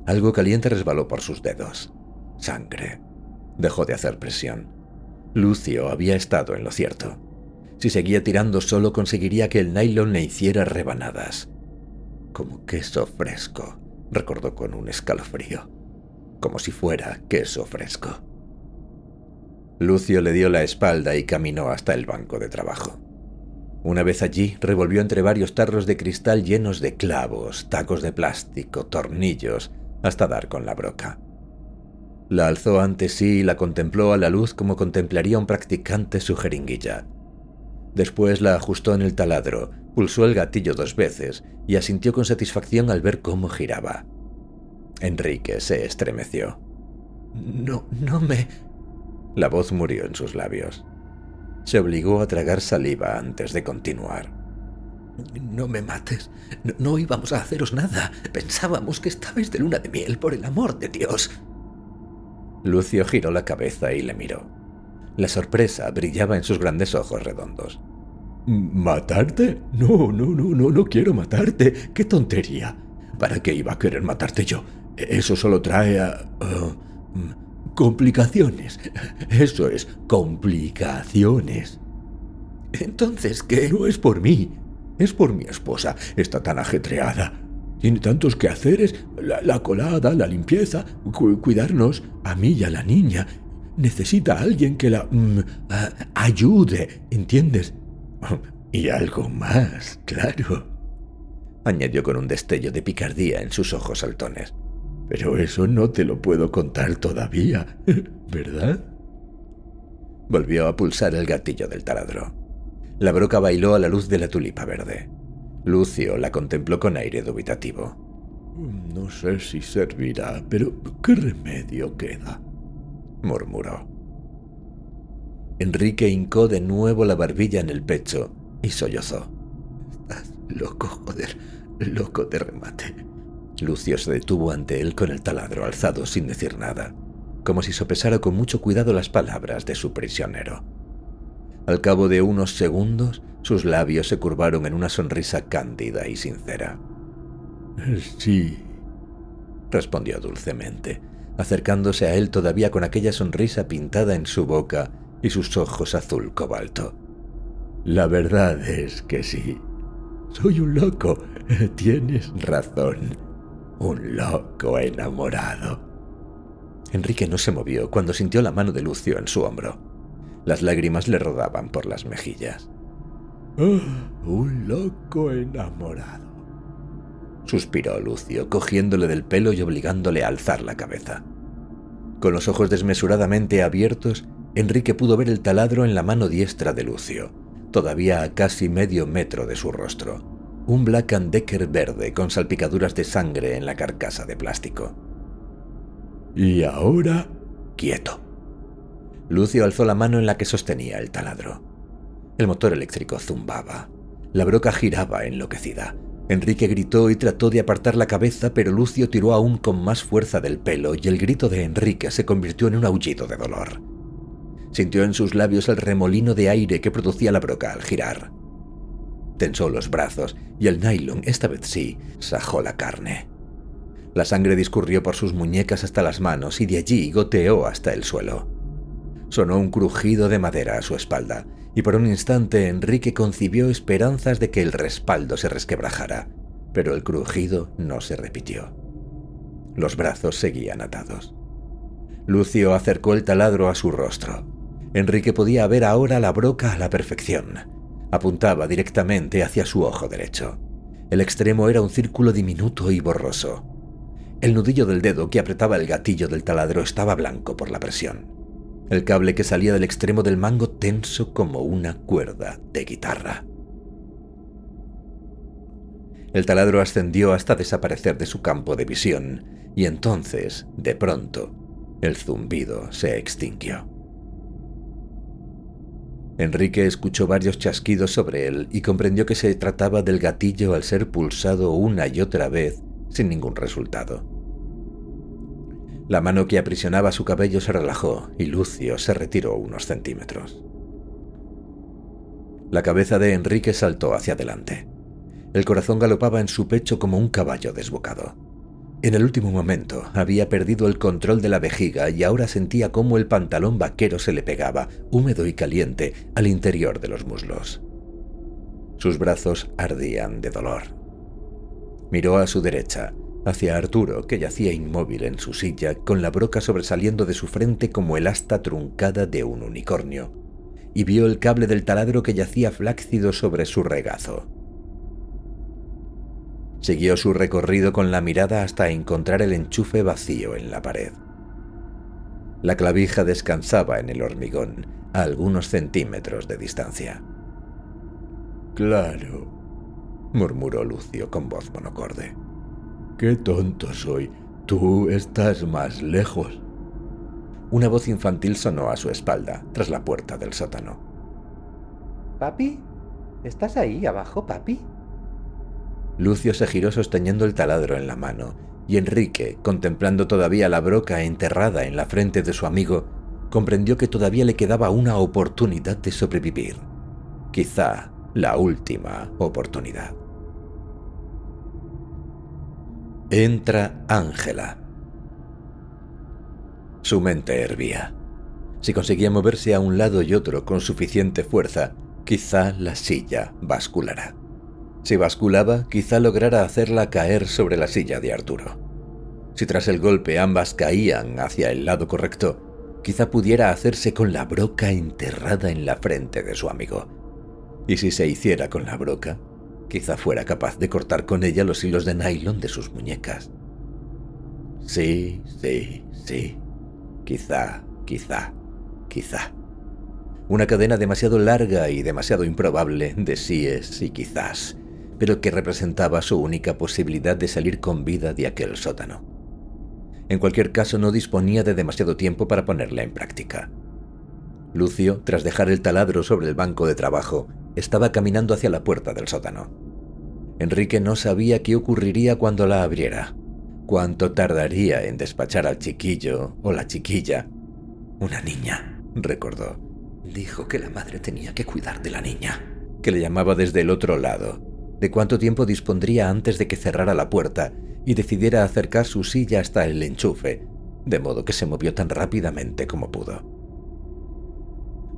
Algo caliente resbaló por sus dedos. Sangre. Dejó de hacer presión. Lucio había estado en lo cierto. Si seguía tirando solo conseguiría que el nylon le hiciera rebanadas. Como queso fresco, recordó con un escalofrío. Como si fuera queso fresco. Lucio le dio la espalda y caminó hasta el banco de trabajo. Una vez allí, revolvió entre varios tarros de cristal llenos de clavos, tacos de plástico, tornillos, hasta dar con la broca. La alzó ante sí y la contempló a la luz como contemplaría un practicante su jeringuilla. Después la ajustó en el taladro, pulsó el gatillo 2 veces y asintió con satisfacción al ver cómo giraba. Enrique se estremeció. No me... La voz murió en sus labios. Se obligó a tragar saliva antes de continuar. No me mates. No íbamos a haceros nada. Pensábamos que estabais de luna de miel, por el amor de Dios. Lucio giró la cabeza y le miró. La sorpresa brillaba en sus grandes ojos redondos. ¿Matarte? No quiero matarte. ¡Qué tontería! ¿Para qué iba a querer matarte yo? Eso solo trae a... complicaciones. Eso es, complicaciones. Entonces, ¿qué? No es por mí. Es por mi esposa. Está tan ajetreada. Tiene tantos quehaceres. La colada, la limpieza, cuidarnos, a mí y a la niña. Necesita a alguien que la... ayude, ¿entiendes? Y algo más, claro. Añadió con un destello de picardía en sus ojos saltones. Pero eso no te lo puedo contar todavía, ¿verdad? Volvió a pulsar el gatillo del taladro. La broca bailó a la luz de la tulipa verde. Lucio la contempló con aire dubitativo. No sé si servirá, pero ¿qué remedio queda?, murmuró. Enrique hincó de nuevo la barbilla en el pecho y sollozó. Estás loco, joder, loco de remate. Lucio se detuvo ante él con el taladro alzado sin decir nada, como si sopesara con mucho cuidado las palabras de su prisionero. Al cabo de unos segundos, sus labios se curvaron en una sonrisa cándida y sincera. Sí, respondió dulcemente, acercándose a él todavía con aquella sonrisa pintada en su boca y sus ojos azul cobalto. La verdad es que sí. Soy un loco. Tienes razón. Un loco enamorado. Enrique no se movió cuando sintió la mano de Lucio en su hombro. Las lágrimas le rodaban por las mejillas. Un loco enamorado. Suspiró Lucio, cogiéndole del pelo y obligándole a alzar la cabeza. Con los ojos desmesuradamente abiertos, Enrique pudo ver el taladro en la mano diestra de Lucio, todavía a casi medio metro de su rostro. Un Black & Decker verde con salpicaduras de sangre en la carcasa de plástico. Y ahora, quieto. Lucio alzó la mano en la que sostenía el taladro. El motor eléctrico zumbaba. La broca giraba enloquecida. Enrique gritó y trató de apartar la cabeza, pero Lucio tiró aún con más fuerza del pelo y el grito de Enrique se convirtió en un aullido de dolor. Sintió en sus labios el remolino de aire que producía la broca al girar. Tensó los brazos y el nylon, esta vez sí, sajó la carne. La sangre discurrió por sus muñecas hasta las manos y de allí goteó hasta el suelo. Sonó un crujido de madera a su espalda y por un instante Enrique concibió esperanzas de que el respaldo se resquebrajara, pero el crujido no se repitió. Los brazos seguían atados. Lucio acercó el taladro a su rostro. Enrique podía ver ahora la broca a la perfección. Apuntaba directamente hacia su ojo derecho. El extremo era un círculo diminuto y borroso. El nudillo del dedo que apretaba el gatillo del taladro estaba blanco por la presión. El cable que salía del extremo del mango tenso como una cuerda de guitarra. El taladro ascendió hasta desaparecer de su campo de visión, y entonces, de pronto, el zumbido se extinguió. Enrique escuchó varios chasquidos sobre él y comprendió que se trataba del gatillo al ser pulsado una y otra vez sin ningún resultado. La mano que aprisionaba su cabello se relajó y Lucio se retiró unos centímetros. La cabeza de Enrique saltó hacia adelante. El corazón galopaba en su pecho como un caballo desbocado. En el último momento había perdido el control de la vejiga y ahora sentía cómo el pantalón vaquero se le pegaba, húmedo y caliente, al interior de los muslos. Sus brazos ardían de dolor. Miró a su derecha, hacia Arturo, que yacía inmóvil en su silla, con la broca sobresaliendo de su frente como el asta truncada de un unicornio, y vio el cable del taladro que yacía flácido sobre su regazo. Siguió su recorrido con la mirada hasta encontrar el enchufe vacío en la pared. La clavija descansaba en el hormigón, a algunos centímetros de distancia. «Claro», murmuró Lucio con voz monocorde. «Qué tonto soy. Tú estás más lejos». Una voz infantil sonó a su espalda, tras la puerta del sótano. «¿Papi? ¿Estás ahí abajo, papi?» Lucio se giró sosteniendo el taladro en la mano, y Enrique, contemplando todavía la broca enterrada en la frente de su amigo, comprendió que todavía le quedaba una oportunidad de sobrevivir. Quizá la última oportunidad. Entra Ángela. Su mente hervía. Si conseguía moverse a un lado y otro con suficiente fuerza, quizá la silla basculara. Si basculaba, quizá lograra hacerla caer sobre la silla de Arturo. Si tras el golpe ambas caían hacia el lado correcto, quizá pudiera hacerse con la broca enterrada en la frente de su amigo. Y si se hiciera con la broca, quizá fuera capaz de cortar con ella los hilos de nylon de sus muñecas. Sí. Quizá. Una cadena demasiado larga y demasiado improbable de síes y quizás, pero que representaba su única posibilidad de salir con vida de aquel sótano. En cualquier caso, no disponía de demasiado tiempo para ponerla en práctica. Lucio, tras dejar el taladro sobre el banco de trabajo, estaba caminando hacia la puerta del sótano. Enrique no sabía qué ocurriría cuando la abriera, cuánto tardaría en despachar al chiquillo o la chiquilla. Una niña, recordó. Dijo que la madre tenía que cuidar de la niña, que le llamaba desde el otro lado. De cuánto tiempo dispondría antes de que cerrara la puerta y decidiera acercar su silla hasta el enchufe, de modo que se movió tan rápidamente como pudo.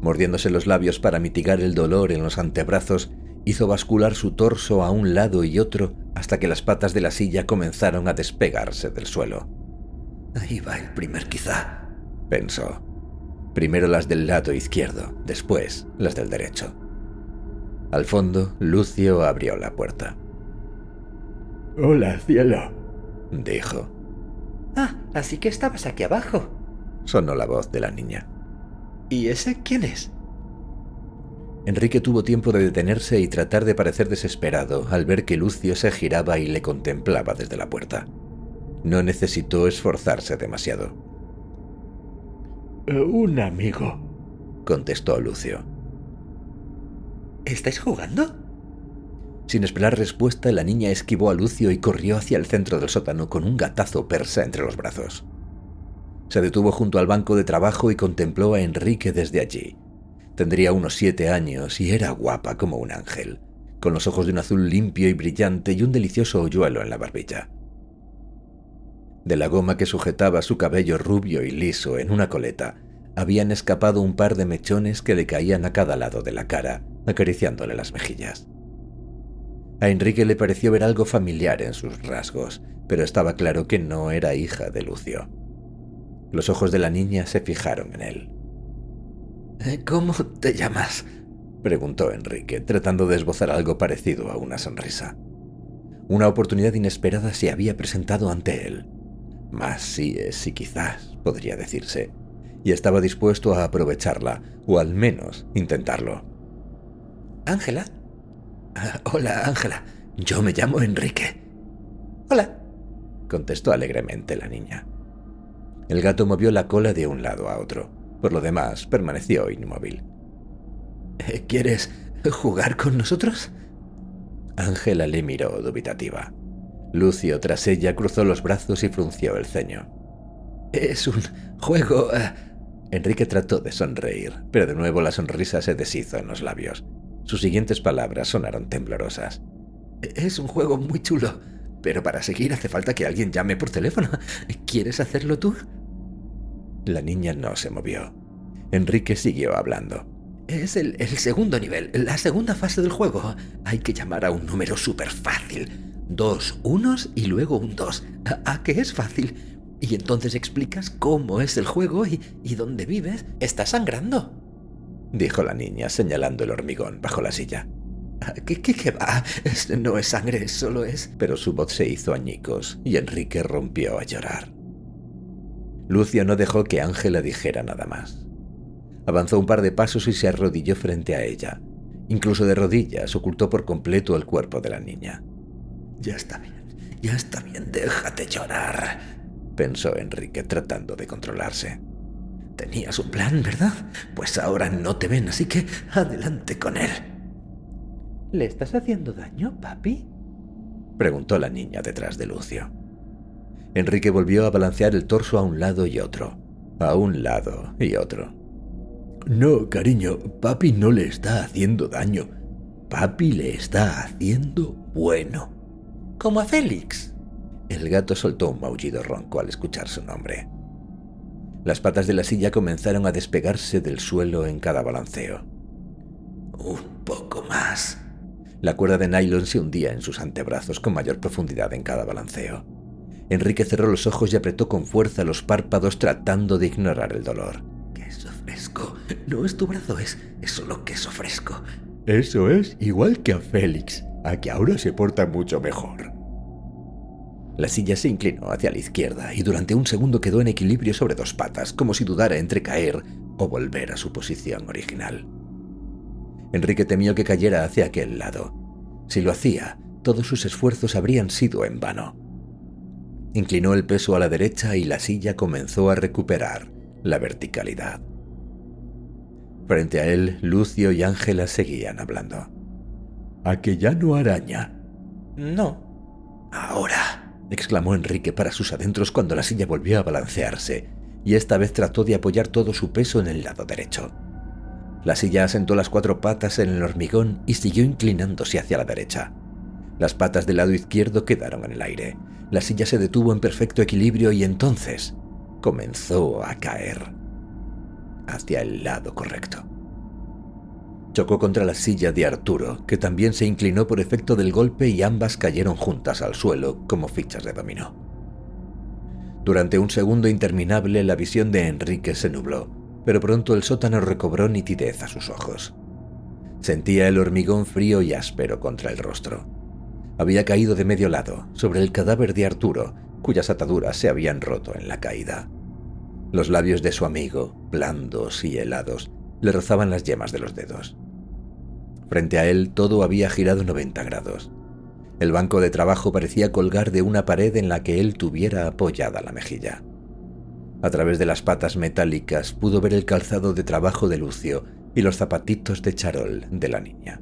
Mordiéndose los labios para mitigar el dolor en los antebrazos, hizo bascular su torso a un lado y otro hasta que las patas de la silla comenzaron a despegarse del suelo. Ahí va el primer quizá, pensó. Primero las del lado izquierdo, después las del derecho. Al fondo, Lucio abrió la puerta. «Hola, cielo», dijo. «Ah, así que estabas aquí abajo», sonó la voz de la niña. «¿Y ese quién es?» Enrique tuvo tiempo de detenerse y tratar de parecer desesperado al ver que Lucio se giraba y le contemplaba desde la puerta. No necesitó esforzarse demasiado. «Un amigo», contestó Lucio. ¿Estáis jugando?» Sin esperar respuesta, la niña esquivó a Lucio y corrió hacia el centro del sótano con un gatazo persa entre los brazos. Se detuvo junto al banco de trabajo y contempló a Enrique desde allí. Tendría unos 7 años y era guapa como un ángel, con los ojos de un azul limpio y brillante y un delicioso hoyuelo en la barbilla. De la goma que sujetaba su cabello rubio y liso en una coleta, habían escapado un par de mechones que le caían a cada lado de la cara, acariciándole las mejillas. A Enrique le pareció ver algo familiar en sus rasgos, pero estaba claro que no era hija de Lucio. Los ojos de la niña se fijaron en él. «¿Cómo te llamas?», preguntó Enrique, tratando de esbozar algo parecido a una sonrisa. Una oportunidad inesperada se había presentado ante él. Más síes y quizás, podría decirse, y estaba dispuesto a aprovecharla, o al menos intentarlo. «¿Ángela?» «Hola, Ángela. Yo me llamo Enrique». «Hola», contestó alegremente la niña. El gato movió la cola de un lado a otro. Por lo demás, permaneció inmóvil. «¿Quieres jugar con nosotros?» Ángela le miró dubitativa. Lucio, tras ella, cruzó los brazos y frunció el ceño. «Es un juego...» Enrique trató de sonreír, pero de nuevo la sonrisa se deshizo en los labios. Sus siguientes palabras sonaron temblorosas. Es un juego muy chulo, pero para seguir hace falta que alguien llame por teléfono. ¿Quieres hacerlo tú? La niña no se movió. Enrique siguió hablando. Es el segundo nivel, la segunda fase del juego. Hay que llamar a un número súper fácil. 2 unos y luego un 2. ¿A qué es fácil? Y entonces explicas cómo es el juego y dónde vives. ¿Estás sangrando?, dijo la niña señalando el hormigón bajo la silla. ¿Qué va? No es sangre, solo es... Pero su voz se hizo añicos y Enrique rompió a llorar. Lucio no dejó que Ángela dijera nada más. Avanzó un par de pasos y se arrodilló frente a ella. Incluso de rodillas ocultó por completo el cuerpo de la niña. Ya está bien, déjate llorar, pensó Enrique tratando de controlarse. Tenías un plan, ¿verdad? Pues ahora no te ven, así que adelante con él. ¿Le estás haciendo daño, papi?, preguntó la niña detrás de Lucio. Enrique volvió a balancear el torso a un lado y otro, a un lado y otro. No, cariño, papi no le está haciendo daño. Papi le está haciendo bueno. Como a Félix. El gato soltó un maullido ronco al escuchar su nombre. Las patas de la silla comenzaron a despegarse del suelo en cada balanceo. Un poco más. La cuerda de nylon se hundía en sus antebrazos con mayor profundidad en cada balanceo. Enrique cerró los ojos y apretó con fuerza los párpados tratando de ignorar el dolor. Queso fresco. No es tu brazo, es solo queso fresco. Eso es igual que a Félix, a que ahora se porta mucho mejor. La silla se inclinó hacia la izquierda y durante un segundo quedó en equilibrio sobre 2 patas, como si dudara entre caer o volver a su posición original. Enrique temió que cayera hacia aquel lado. Si lo hacía, todos sus esfuerzos habrían sido en vano. Inclinó el peso a la derecha y la silla comenzó a recuperar la verticalidad. Frente a él, Lucio y Ángela seguían hablando. ¿A que ya no araña? No. Ahora, exclamó Enrique para sus adentros cuando la silla volvió a balancearse, y esta vez trató de apoyar todo su peso en el lado derecho. La silla asentó las 4 patas en el hormigón y siguió inclinándose hacia la derecha. Las patas del lado izquierdo quedaron en el aire. La silla se detuvo en perfecto equilibrio y entonces comenzó a caer hacia el lado correcto. Chocó contra la silla de Arturo, que también se inclinó por efecto del golpe y ambas cayeron juntas al suelo como fichas de dominó. Durante un segundo interminable la visión de Enrique se nubló, pero pronto el sótano recobró nitidez a sus ojos. Sentía el hormigón frío y áspero contra el rostro. Había caído de medio lado, sobre el cadáver de Arturo, cuyas ataduras se habían roto en la caída. Los labios de su amigo, blandos y helados, le rozaban las yemas de los dedos. Frente a él todo había girado 90 grados. El banco de trabajo parecía colgar de una pared en la que él tuviera apoyada la mejilla. A través de las patas metálicas pudo ver el calzado de trabajo de Lucio y los zapatitos de charol de la niña.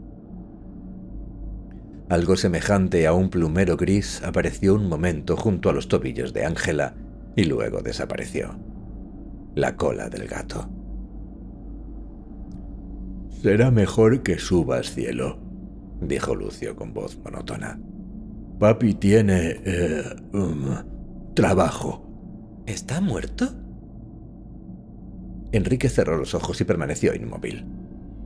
Algo semejante a un plumero gris apareció un momento junto a los tobillos de Ángela y luego desapareció. La cola del gato. Será mejor que subas, cielo, dijo Lucio con voz monótona. Papi tiene... trabajo. ¿Está muerto? Enrique cerró los ojos y permaneció inmóvil.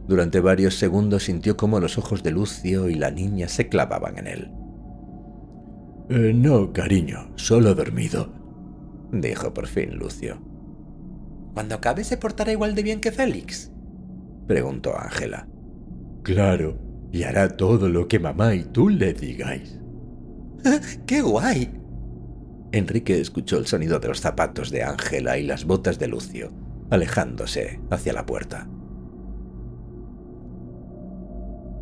Durante varios segundos sintió cómo los ojos de Lucio y la niña se clavaban en él. No, cariño, solo dormido, dijo por fin Lucio. ¿Cuando acabe se portará igual de bien que Félix?, preguntó Ángela. Claro, y hará todo lo que mamá y tú le digáis. ¡Qué guay! Enrique escuchó el sonido de los zapatos de Ángela y las botas de Lucio, alejándose hacia la puerta.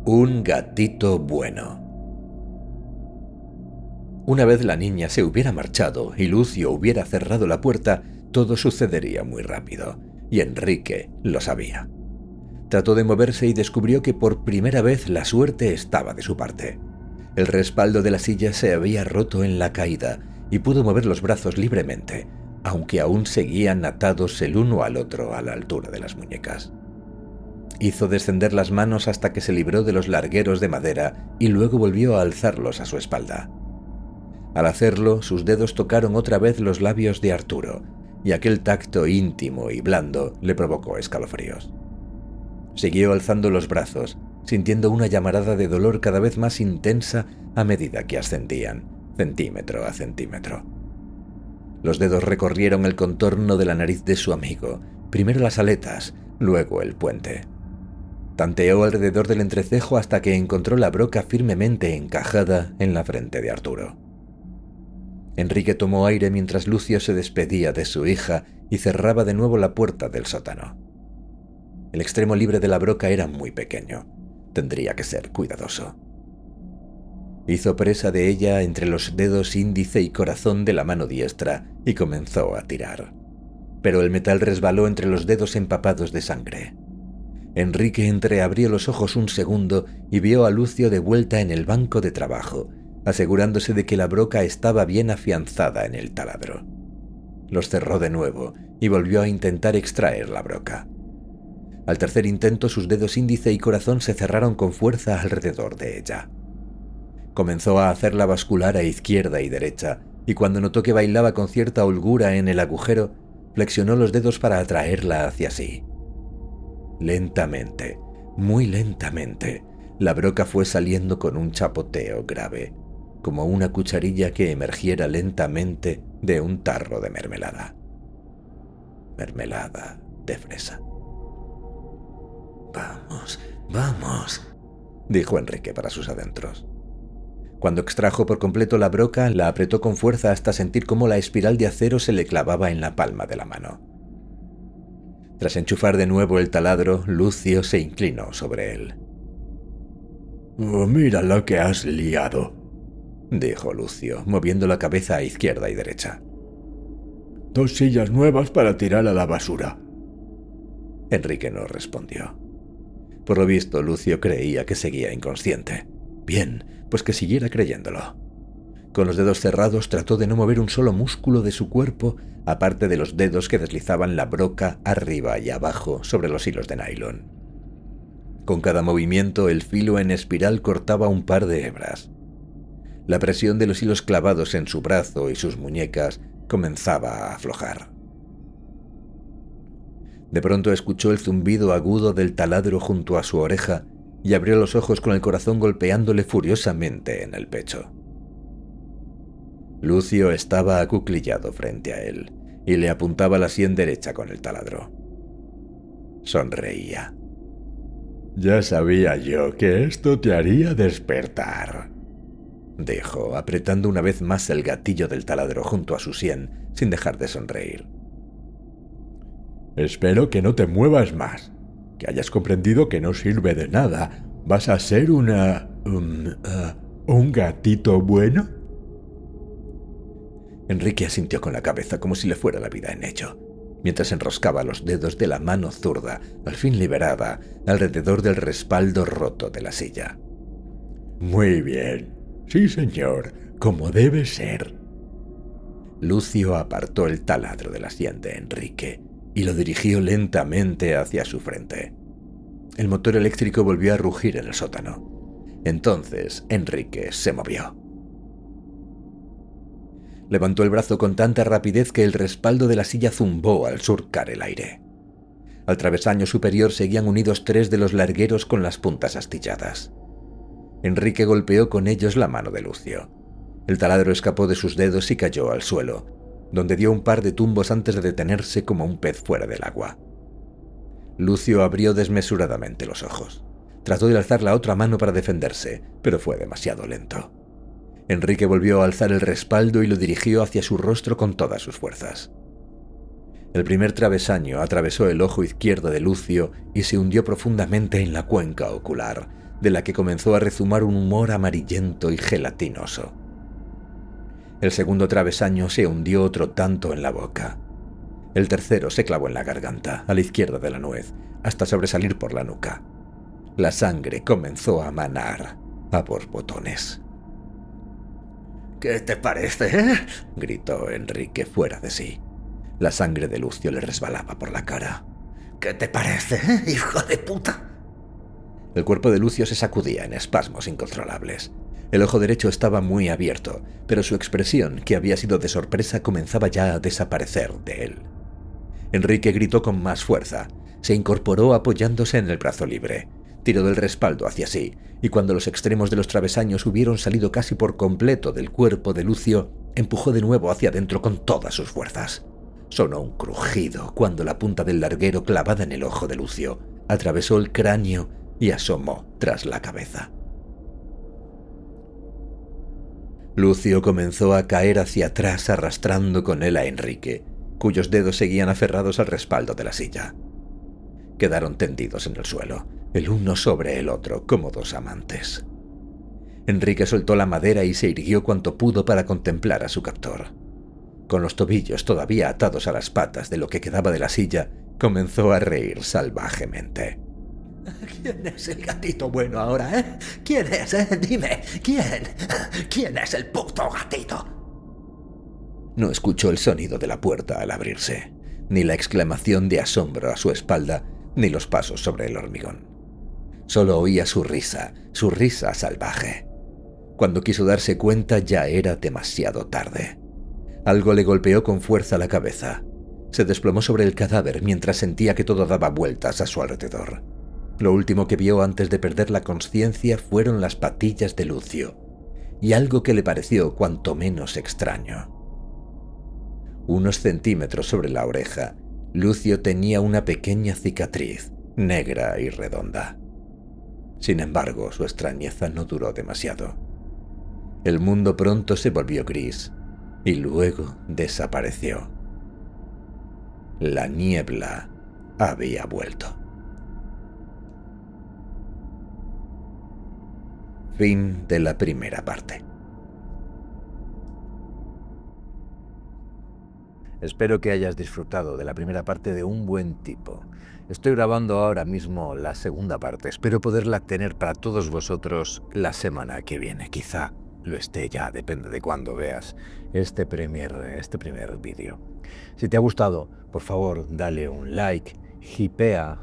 Un gatito bueno. Una vez la niña se hubiera marchado y Lucio hubiera cerrado la puerta, todo sucedería muy rápido, y Enrique lo sabía. Trató de moverse y descubrió que por primera vez la suerte estaba de su parte. El respaldo de la silla se había roto en la caída y pudo mover los brazos libremente, aunque aún seguían atados el uno al otro a la altura de las muñecas. hizo descender las manos hasta que se libró de los largueros de madera y luego volvió a alzarlos a su espalda. Al hacerlo, sus dedos tocaron otra vez los labios de Arturo, y aquel tacto íntimo y blando le provocó escalofríos. Siguió alzando los brazos, sintiendo una llamarada de dolor cada vez más intensa a medida que ascendían, centímetro a centímetro. Los dedos recorrieron el contorno de la nariz de su amigo, primero las aletas, luego el puente. Tanteó alrededor del entrecejo hasta que encontró la broca firmemente encajada en la frente de Arturo. Enrique tomó aire mientras Lucio se despedía de su hija y cerraba de nuevo la puerta del sótano. El extremo libre de la broca era muy pequeño. Tendría que ser cuidadoso. Hizo presa de ella entre los dedos índice y corazón de la mano diestra y comenzó a tirar. Pero el metal resbaló entre los dedos empapados de sangre. Enrique entreabrió los ojos un segundo y vio a Lucio de vuelta en el banco de trabajo, asegurándose de que la broca estaba bien afianzada en el taladro. Los cerró de nuevo y volvió a intentar extraer la broca. Al tercer intento, sus dedos índice y corazón se cerraron con fuerza alrededor de ella. Comenzó a hacerla bascular a izquierda y derecha, y cuando notó que bailaba con cierta holgura en el agujero, flexionó los dedos para atraerla hacia sí. Lentamente, muy lentamente, la broca fue saliendo con un chapoteo grave, como una cucharilla que emergiera lentamente de un tarro de mermelada. Mermelada de fresa. «Vamos, vamos», dijo Enrique para sus adentros. Cuando extrajo por completo la broca, la apretó con fuerza hasta sentir cómo la espiral de acero se le clavaba en la palma de la mano. Tras enchufar de nuevo el taladro, Lucio se inclinó sobre él. «Oh, mira lo que has liado», dijo Lucio, moviendo la cabeza a izquierda y derecha. «2 sillas nuevas para tirar a la basura». Enrique no respondió. Por lo visto, Lucio creía que seguía inconsciente. Bien, pues que siguiera creyéndolo. Con los dedos cerrados trató de no mover un solo músculo de su cuerpo, aparte de los dedos que deslizaban la broca arriba y abajo sobre los hilos de nylon. Con cada movimiento, el filo en espiral cortaba un par de hebras. La presión de los hilos clavados en su brazo y sus muñecas comenzaba a aflojar. De pronto escuchó el zumbido agudo del taladro junto a su oreja y abrió los ojos con el corazón golpeándole furiosamente en el pecho. Lucio estaba acuclillado frente a él y le apuntaba la sien derecha con el taladro. Sonreía. «Ya sabía yo que esto te haría despertar», dijo, apretando una vez más el gatillo del taladro junto a su sien, sin dejar de sonreír. «Espero que no te muevas más, que hayas comprendido que no sirve de nada. ¿Vas a ser un gatito bueno?» Enrique asintió con la cabeza como si le fuera la vida en ello, mientras enroscaba los dedos de la mano zurda, al fin liberada, alrededor del respaldo roto de la silla. «Muy bien. Sí, señor, como debe ser». Lucio apartó el taladro de la sien de Enrique y lo dirigió lentamente hacia su frente. El motor eléctrico volvió a rugir en el sótano. Entonces Enrique se movió. Levantó el brazo con tanta rapidez que el respaldo de la silla zumbó al surcar el aire. Al travesaño superior seguían unidos 3 de los largueros con las puntas astilladas. Enrique golpeó con ellos la mano de Lucio. El taladro escapó de sus dedos y cayó al suelo, donde dio un par de tumbos antes de detenerse como un pez fuera del agua. Lucio abrió desmesuradamente los ojos. Trató de alzar la otra mano para defenderse, pero fue demasiado lento. Enrique volvió a alzar el respaldo y lo dirigió hacia su rostro con todas sus fuerzas. El primer travesaño atravesó el ojo izquierdo de Lucio y se hundió profundamente en la cuenca ocular, de la que comenzó a rezumar un humor amarillento y gelatinoso. El segundo travesaño se hundió otro tanto en la boca. El tercero se clavó en la garganta, a la izquierda de la nuez, hasta sobresalir por la nuca. La sangre comenzó a manar a borbotones. ¿Qué te parece, gritó Enrique fuera de sí. La sangre de Lucio le resbalaba por la cara. ¿Qué te parece, hijo de puta? El cuerpo de Lucio se sacudía en espasmos incontrolables. El ojo derecho estaba muy abierto, pero su expresión, que había sido de sorpresa, comenzaba ya a desaparecer de él. Enrique gritó con más fuerza. Se incorporó apoyándose en el brazo libre. Tiró del respaldo hacia sí, y cuando los extremos de los travesaños hubieron salido casi por completo del cuerpo de Lucio, empujó de nuevo hacia adentro con todas sus fuerzas. Sonó un crujido cuando la punta del larguero, clavada en el ojo de Lucio, atravesó el cráneo y asomó tras la cabeza. Lucio comenzó a caer hacia atrás arrastrando con él a Enrique, cuyos dedos seguían aferrados al respaldo de la silla. Quedaron tendidos en el suelo, el uno sobre el otro, como dos amantes. Enrique soltó la madera y se irguió cuanto pudo para contemplar a su captor. Con los tobillos todavía atados a las patas de lo que quedaba de la silla, comenzó a reír salvajemente. ¿Quién es el gatito bueno ahora, eh? ¿Quién es, Dime, ¿quién? ¿Quién es el puto gatito? No escuchó el sonido de la puerta al abrirse, ni la exclamación de asombro a su espalda, ni los pasos sobre el hormigón. Solo oía su risa salvaje. Cuando quiso darse cuenta ya era demasiado tarde. Algo le golpeó con fuerza la cabeza. Se desplomó sobre el cadáver mientras sentía que todo daba vueltas a su alrededor. Lo último que vio antes de perder la conciencia fueron las patillas de Lucio, y algo que le pareció cuanto menos extraño. Unos centímetros sobre la oreja, Lucio tenía una pequeña cicatriz, negra y redonda. Sin embargo, su extrañeza no duró demasiado. El mundo pronto se volvió gris, y luego desapareció. La niebla había vuelto. Fin de la primera parte. Espero que hayas disfrutado de la primera parte de Un buen tipo. Estoy grabando ahora mismo la segunda parte. Espero poderla tener para todos vosotros la semana que viene. Quizá lo esté ya, depende de cuándo veas este primer vídeo. Si te ha gustado, por favor, dale un like. Hypea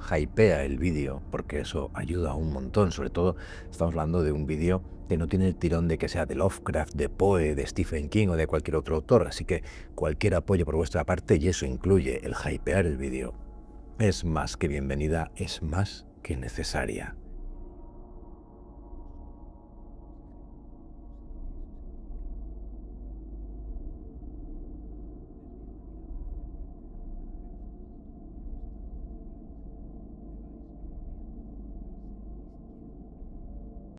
el vídeo, porque eso ayuda un montón. Sobre todo, estamos hablando de un vídeo que no tiene el tirón de que sea de Lovecraft, de Poe, de Stephen King o de cualquier otro autor, así que cualquier apoyo por vuestra parte, y eso incluye el hypear el vídeo, es más que bienvenida, es más que necesaria.